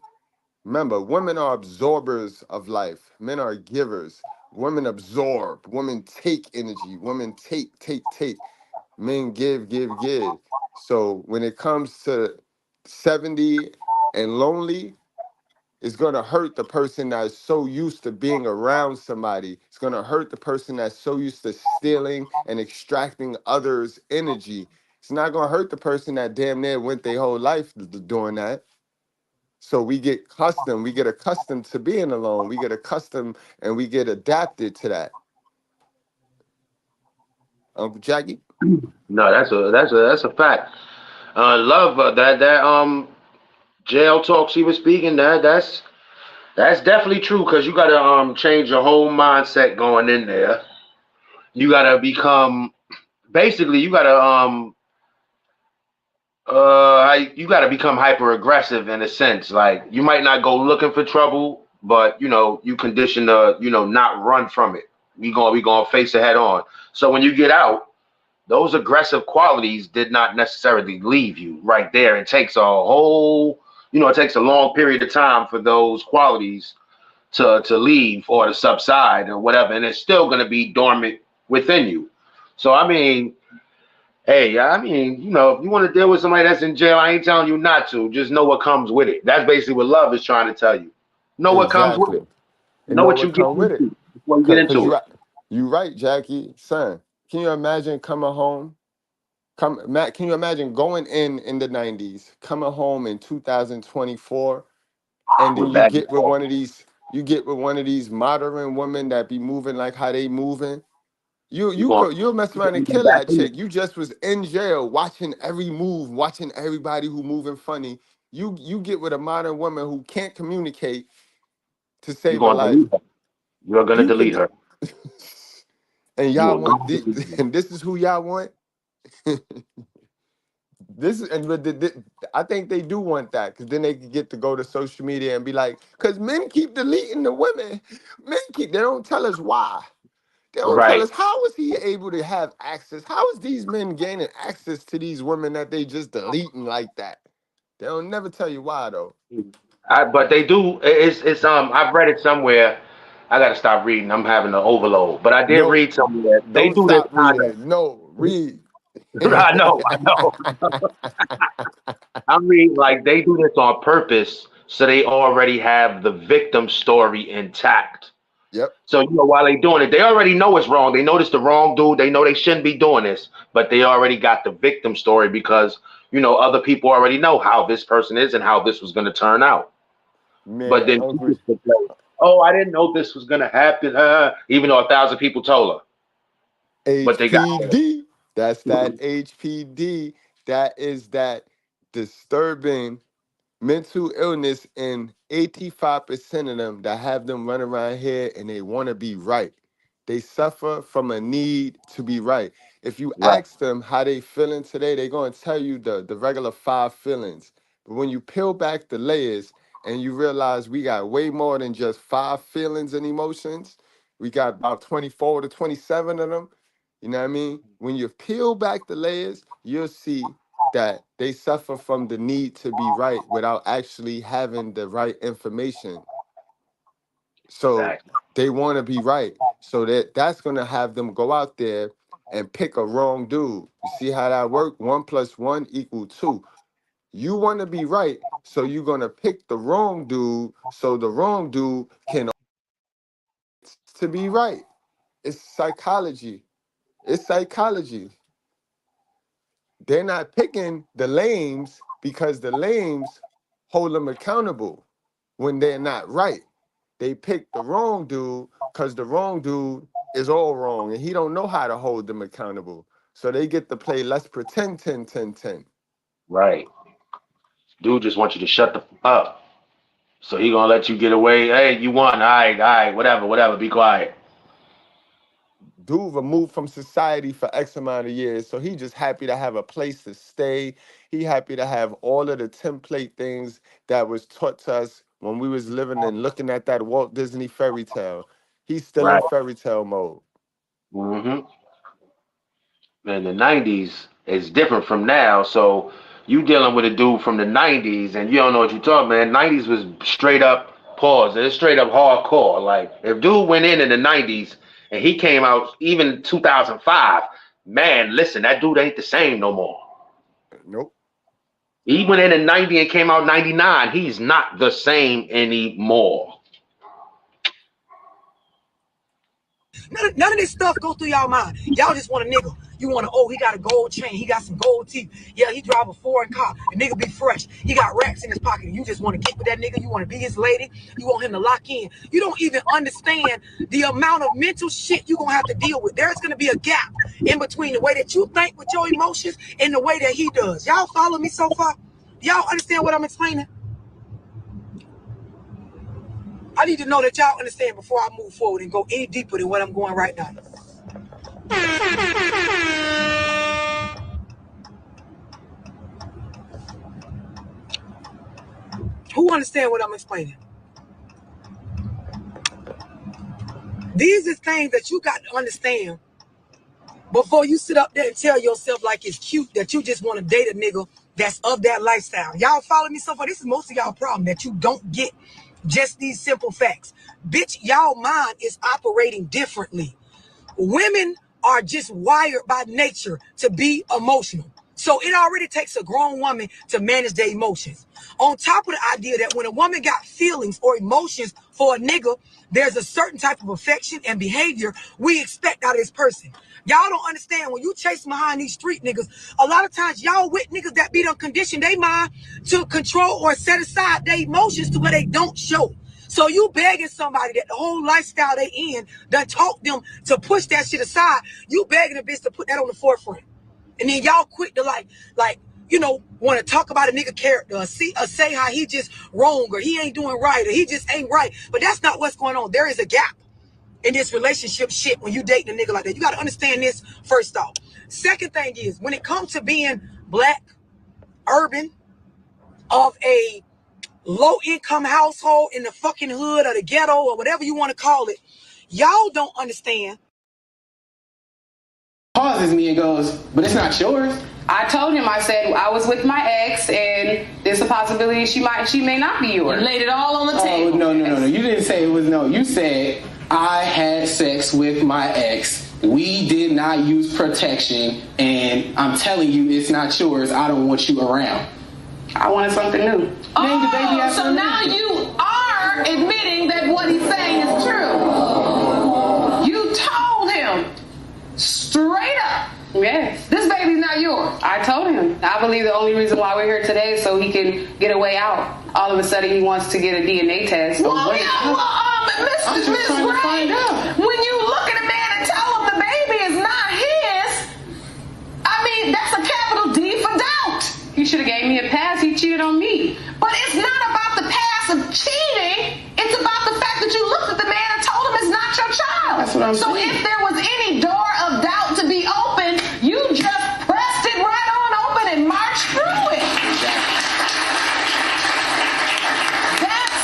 Remember, women are absorbers of life. Men are givers. Women absorb. Women take energy. Women take. Men give. So when it comes to 70 and lonely, it's going to hurt the person that's so used to being around somebody. It's going to hurt the person that's so used to stealing and extracting others' energy. It's not going to hurt the person that damn near went their whole life doing that. So we get accustomed to being alone. We get accustomed and we get adapted to that. Uncle Jackie? No, that's a fact. Love that jail talk she was speaking. That's definitely true, because you gotta change your whole mindset going in there. You gotta become, basically you gotta you got to become hyper aggressive in a sense. Like, you might not go looking for trouble, but you condition to not run from it. We gonna face it head on. So when you get out, those aggressive qualities did not necessarily leave you right there. It takes a whole, it takes a long period of time for those qualities to leave or to subside or whatever, and it's still gonna be dormant within you. So I mean, hey, I mean, if you want to deal with somebody that's in jail, I ain't telling you not to. Just know what comes with it. That's basically what love is trying to tell you. Know what comes with it. Know what you get into before you get into it. You right, Jackie. Son, can you imagine coming home? Matt, can you imagine going in the 90s, coming home in 2024, and then you get with one of these modern women that be moving like how they moving? You'll mess around and kill that chick. You just was in jail watching every move, watching everybody who moving funny. You get with a modern woman who can't communicate to save her life. You're gonna delete her. And y'all want and this is who y'all want? I think they do want that, because then they can get to go to social media and be like, because men keep deleting the women. They don't tell us why. They don't tell us, how is he able to have access? How is these men gaining access to these women that they just deleting like that? They don't never tell you why though. But they do. It's I've read it somewhere. I gotta stop reading. I'm having an overload. But I did read somewhere. They do this kind of. No, read. I know. I mean, like, they do this on purpose, so they already have the victim story intact. Yep. So while they doing it, they already know it's wrong. They know it's the wrong dude. They know they shouldn't be doing this, but they already got the victim story because other people already know how this person is and how this was going to turn out. Man, but then, I didn't know this was going to happen, even though 1,000 people told her. HPD. But they got that's that HPD. That is that disturbing mental illness, and 85% of them that have them run around here and they want to be right. They suffer from a need to be right. If you ask them how they feeling today, they're going to tell you the regular 5 feelings. But when you peel back the layers and you realize we got way more than just 5 feelings and emotions, we got about 24 to 27 of them. You know what I mean? When you peel back the layers, you'll see that they suffer from the need to be right without actually having the right information. So they want to be right. So that's going to have them go out there and pick a wrong dude. You see how that works? 1 + 1 = 2. You want to be right, so you're going to pick the wrong dude, so the wrong dude can to be right. It's psychology. It's psychology. They're not picking the lames because the lames hold them accountable when they're not right. They pick the wrong dude because the wrong dude is all wrong and he don't know how to hold them accountable. So they get to play let's pretend 10-10-10. Right. Dude just wants you to shut the up. So he gonna let you get away. Hey, you won. All right, whatever. Be quiet. Dude removed from society for X amount of years, so he just happy to have a place to stay. He happy to have all of the template things that was taught to us when we was living and looking at that Walt Disney fairy tale. He's still in fairy tale mode. Mm-hmm. In the 90s is different from now, so you dealing with a dude from the 90s and you don't know what you're talking, man. 90s was straight up pause. It's straight up hardcore. Like if dude went in the 90s and he came out even 2005, man, listen, that dude ain't the same no more. Nope. He went in 90 and came out 99. He's not the same anymore. None of this stuff go through y'all mind. Y'all just want a nigga. You want to, oh, he got a gold chain. He got some gold teeth. Yeah, he drive a foreign car. The nigga be fresh. He got racks in his pocket. And you just want to get with that nigga. You want to be his lady. You want him to lock in. You don't even understand the amount of mental shit you're going to have to deal with. There's going to be a gap in between the way that you think with your emotions and the way that he does. Y'all follow me so far? Y'all understand what I'm explaining? I need to know that y'all understand before I move forward and go any deeper than what I'm going right now. Who understand what I'm explaining? These are things that you got to understand before you sit up there and tell yourself like it's cute that you just want to date a nigga that's of that lifestyle. Y'all follow me so far? This is most of y'all problem, that you don't get just these simple facts. Bitch, y'all mind is operating differently. Women are just wired by nature to be emotional. So it already takes a grown woman to manage their emotions. On top of the idea that when a woman got feelings or emotions for a nigga, there's a certain type of affection and behavior we expect out of this person. Y'all don't understand, when you chase behind these street niggas, a lot of times y'all with niggas that be done condition they mind to control or set aside their emotions to where they don't show. So you begging somebody that the whole lifestyle they in done taught them to push that shit aside. You begging a bitch to put that on the forefront. And then y'all quick to want to talk about a nigga character or say how he just wrong or he ain't doing right or he just ain't right. But that's not what's going on. There is a gap in this relationship shit when you dating a nigga like that. You got to understand this first off. Second thing is, when it comes to being black, urban, of a low-income household in the fucking hood or the ghetto or whatever you want to call it, y'all don't understand. Pauses me and goes, but it's not yours. I told him, I said, I was with my ex and there's a possibility she may not be yours. You laid it all on the table. No. You didn't say it was no. You said, I had sex with my ex. We did not use protection and I'm telling you it's not yours. I don't want you around. I wanted something new. Name the baby so now you are admitting that what he's saying is true. You told him straight up. Yes. This baby's not yours. I told him. I believe the only reason why we're here today is so he can get a way out. All of a sudden he wants to get a DNA test. Well, Miss Gray, when you look at a man and tell him the baby is not his, I mean, that's a capital D for doubt. He should have gave me a pass. He cheated on me. But it's not about the pass of cheating. It's about the fact that you looked at the man and told him it's not your child. That's what I'm saying. So if there was any door of doubt to be open, you just pressed it right on open and marched through it. That's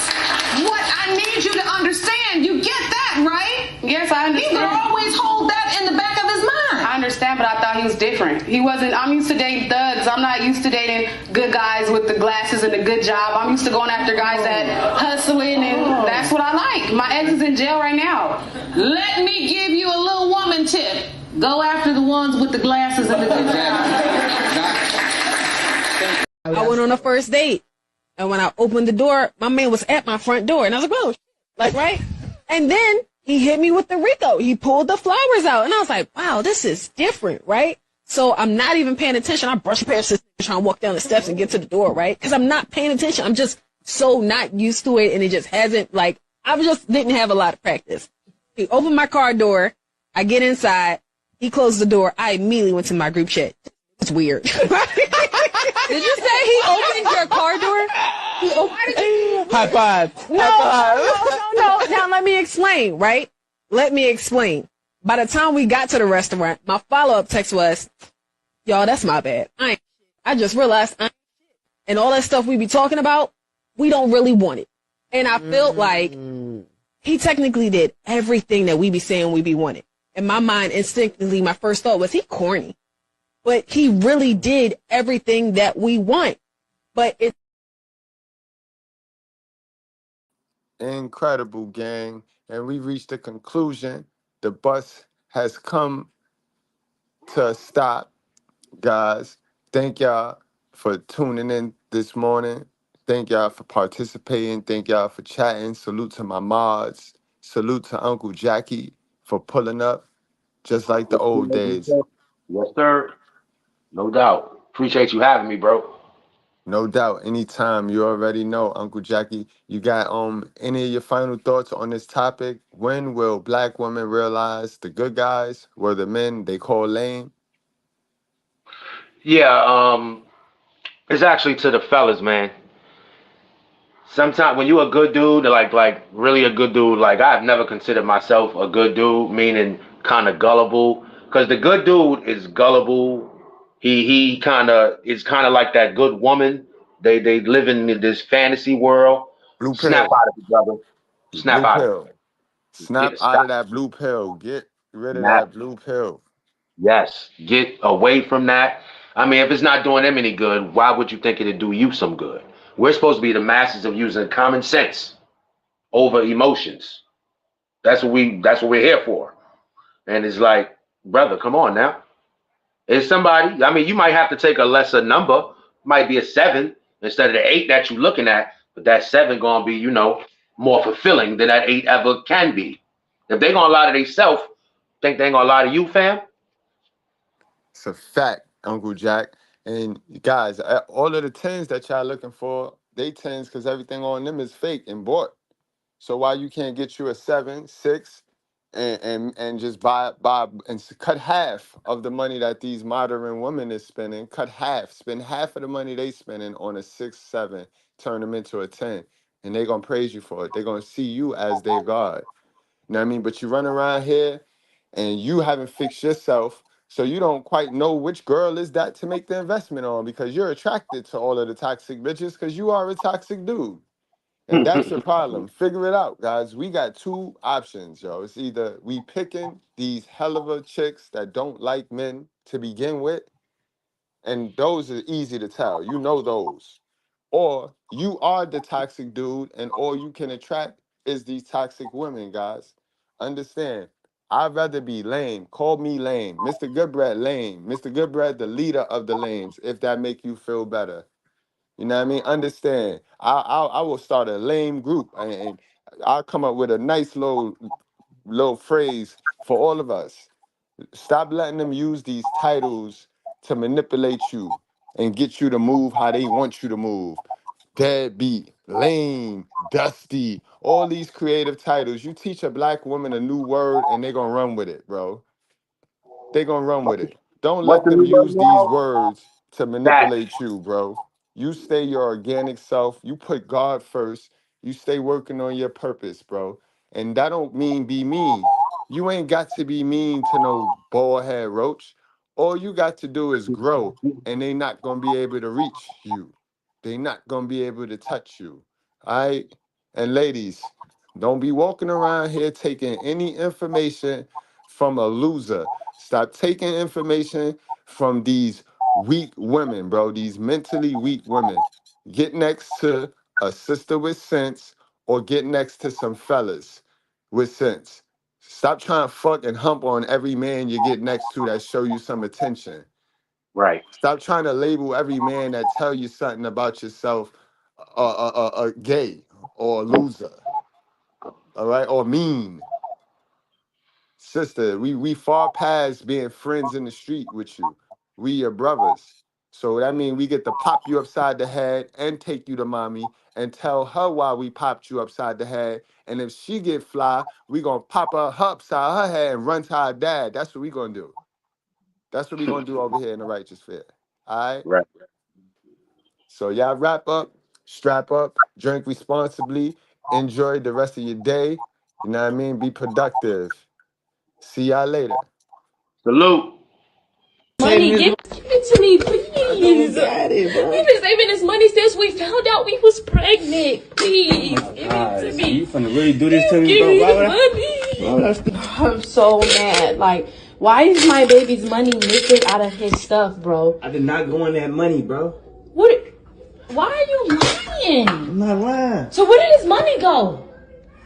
what I need you to understand. You get that, right? Yes, I understand. He would always hold that in the back of his mind. I understand, but I thought he was different. He wasn't. I'm used to dating thugs. I'm not used to dating good guys with the glasses and the good job. I'm used to going after guys that hustling, and that's what I like. My ex is in jail right now. Let me give you a little woman tip. Go after the ones with the glasses and the good job. I went on a first date, and when I opened the door, my man was at my front door, and I was like, "Whoa!" Like, right? And then he hit me with the Rico. He pulled the flowers out, and I was like, "Wow, this is different, right?" So I'm not even paying attention. I brush past this, trying to walk down the steps and get to the door, right? Because I'm not paying attention. I'm just so not used to it, and it just hasn't, like, I just didn't have a lot of practice. He opened my car door. I get inside. He closed the door. I immediately went to my group chat. It's weird. Did you say he opened your car door? High five. No. Now let me explain, right? Let me explain. By the time we got to the restaurant, my follow-up text was, y'all, that's my bad. I just realized and all that stuff we be talking about, we don't really want it. And I felt like he technically did everything that we be saying we be wanting. In my mind, instinctively, my first thought was, he corny. But he really did everything that we want. But Incredible, gang. And we reached the conclusion. The bus has come to a stop, guys. Thank y'all for tuning in this morning. Thank y'all for participating. Thank y'all for chatting. Salute to my mods. Salute to Uncle Jackie for pulling up, just like the old days. Yes, sir. No doubt. Appreciate you having me, bro. No doubt. Anytime. You already know, Uncle Jackie. You got any of your final thoughts on this topic? When will black women realize the good guys were the men they call lame? Yeah, it's actually to the fellas, man. Sometimes when you a good dude, like really a good dude, like I've never considered myself a good dude, meaning kind of gullible. Cause the good dude is gullible. He kind of like that good woman. They live in this fantasy world. Blue Snap pill. out of it, brother. Snap Blue out of pill. it. Snap out of that blue pill. Get rid of Snap. that blue pill. Yes. Get away from that. I mean, if it's not doing them any good, why would you think it'd do you some good? We're supposed to be the masters of using common sense over emotions. That's what we're here for. And it's like, brother, come on now. It's somebody, I mean, you might have to take a lesser number, might be a 7 instead of the 8 that you're looking at, but that 7 gonna be, more fulfilling than that 8 ever can be. If they gonna lie to themselves, think they ain't gonna lie to you, fam? It's a fact, Uncle Jack. And guys, all of the 10s that y'all looking for, they 10s because everything on them is fake and bought. So why you can't get you a 7, 6, and just buy and cut half of the money that these modern women is spending? Cut half, spend half of the money they spending on a 6, 7, turn them into a 10, and they gonna praise you for it. They're gonna see you as their God. You know what I mean? But you run around here and you haven't fixed yourself, so you don't quite know which girl is that to make the investment on because you're attracted to all of the toxic bitches because you are a toxic dude. And that's your problem. Figure it out, guys. We got 2 options, yo. It's either we picking these hell of a chicks that don't like men to begin with, and those are easy to tell. You know those. Or you are the toxic dude, and all you can attract is these toxic women, guys. Understand? I'd rather be lame. Call me lame. Mr. Goodbread lame. Mr. Goodbread, the leader of the lames, if that make you feel better. You know what I mean? Understand. I will start a lame group and I'll come up with a nice little phrase for all of us. Stop letting them use these titles to manipulate you and get you to move how they want you to move. Deadbeat, lame, dusty, all these creative titles. You teach a black woman a new word and they're gonna run with it, bro. They're gonna run with it. Don't What's let the them new word use these now? words to That. manipulate you, bro. You stay your organic self. You put God first. You stay working on your purpose, bro. And that don't mean be mean. You ain't got to be mean to no bald head roach. All you got to do is grow, and they not gonna be able to reach you. They not gonna be able to touch you. All right? And ladies, don't be walking around here taking any information from a loser. Stop taking information from these weak women, bro. These mentally weak women. Get next to a sister with sense or get next to some fellas with sense. Stop trying to fuck and hump on every man you get next to that show you some attention. Right. Stop trying to label every man that tell you something about yourself gay or a loser. All right? Or mean. Sister, we far past being friends in the street with you. We your brothers. So that means we get to pop you upside the head and take you to mommy and tell her why we popped you upside the head. And if she get fly, we gonna pop her upside her head and run to our dad. That's what we gonna do. That's what we gonna do over here in the righteous fair. All right? Right. So y'all wrap up, strap up, drink responsibly, enjoy the rest of your day. You know what I mean? Be productive. See y'all later. Salute. Money, give it to me, please. got it, bro. We've been saving this money since we found out we was pregnant. Please, give it to me. You finna really do this to me, Give bro? me Why the would money. I'm so mad. Like, why is my baby's money missing out of his stuff, bro? I did not go in that money, bro. What? Why are you lying? I'm not lying. So where did his money go?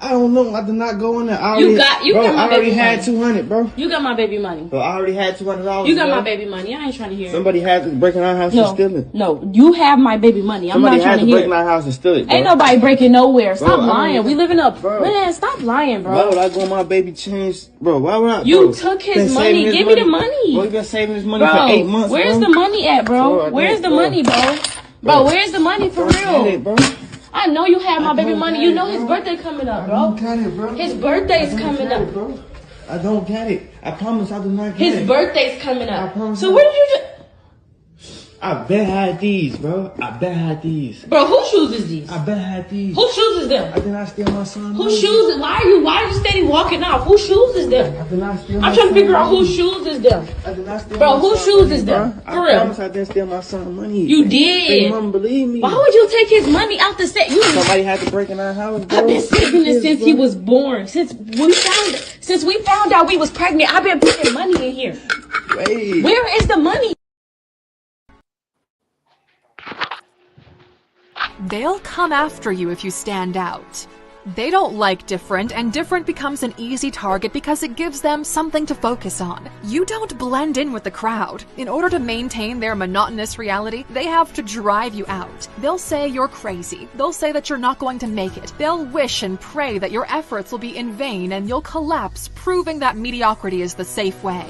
I don't know. I did not go in there. I already had 200, bro. You got my baby money. Bro, I already had $200. You got my baby money. I ain't trying to hear it. Somebody had to break in our house and steal it. No, you have my baby money. I'm not trying to hear it. Somebody had to break in our house and steal it, bro. Ain't nobody breaking nowhere. Stop lying. We living up. Man, stop lying, bro. Why would I go on my baby change? Bro, why would I? You took his money. Give me the money. Bro, you been saving his money for 8 months, where's the money at, bro? Where's the money, bro? Bro, where's the money for real? I know you have my baby money. You know his birthday coming up, bro. I don't get it, bro. His birthday's coming up, bro. I don't get it. I promise I do not get it. His birthday's coming up. I promise. So what did you do? I bet I had these, bro. I bet I had these. Bro, whose shoes is these? I bet I had these. Whose shoes is them? I did not steal my son. Whose shoes? Why are you steady walking off? Whose shoes is them? I did not steal I'm trying to figure out whose shoes is them. I did not steal bro, my whose shoes is them? For real. I promise I didn't steal my son's money. You did. They mom believe me. Why would you take his money out the set? Somebody had to break in our house, bro. I've been saving it since he was born. Since we found out we was pregnant, I've been putting money in here. Wait. Where is the money? They'll come after you if you stand out. They don't like different, and different becomes an easy target because it gives them something to focus on. You don't blend in with the crowd. In order to maintain their monotonous reality, they have to drive you out. They'll say you're crazy. They'll say that you're not going to make it. They'll wish and pray that your efforts will be in vain and you'll collapse, proving that mediocrity is the safe way.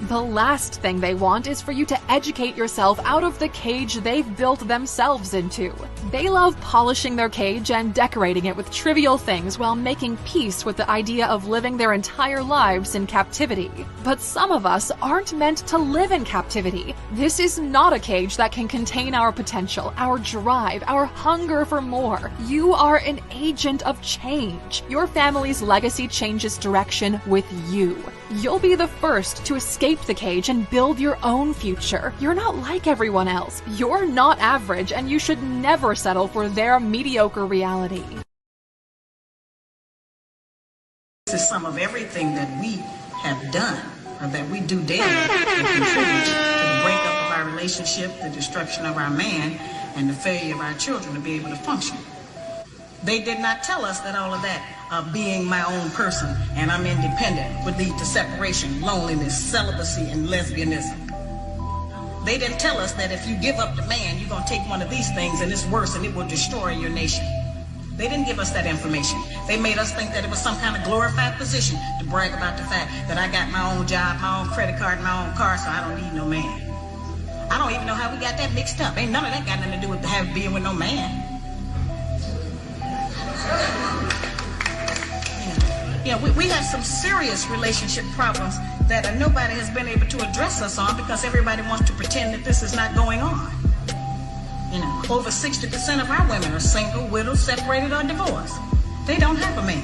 The last thing they want is for you to educate yourself out of the cage they've built themselves into. They love polishing their cage and decorating it with trivial things while making peace with the idea of living their entire lives in captivity. But some of us aren't meant to live in captivity. This is not a cage that can contain our potential, our drive, our hunger for more. You are an agent of change. Your family's legacy changes direction with you. You'll be the first to escape the cage and build your own future. You're not like everyone else. You're not average, and you should never settle for their mediocre reality. This is some of everything that we have done, or that we do daily, that contributes to the breakup of our relationship, the destruction of our man, and the failure of our children to be able to function. They did not tell us that all of that, being my own person and I'm independent, would lead to separation, loneliness, celibacy, and lesbianism. They didn't tell us that if you give up the man, you're going to take one of these things and it's worse and it will destroy your nation. They didn't give us that information. They made us think that it was some kind of glorified position to brag about the fact that I got my own job, my own credit card, my own car, so I don't need no man. I don't even know how we got that mixed up. Ain't none of that got nothing to do with being with no man. Yeah, we have some serious relationship problems that nobody has been able to address us on because everybody wants to pretend that this is not going on. You know, over 60% of our women are single, widowed, separated, or divorced. They don't have a man.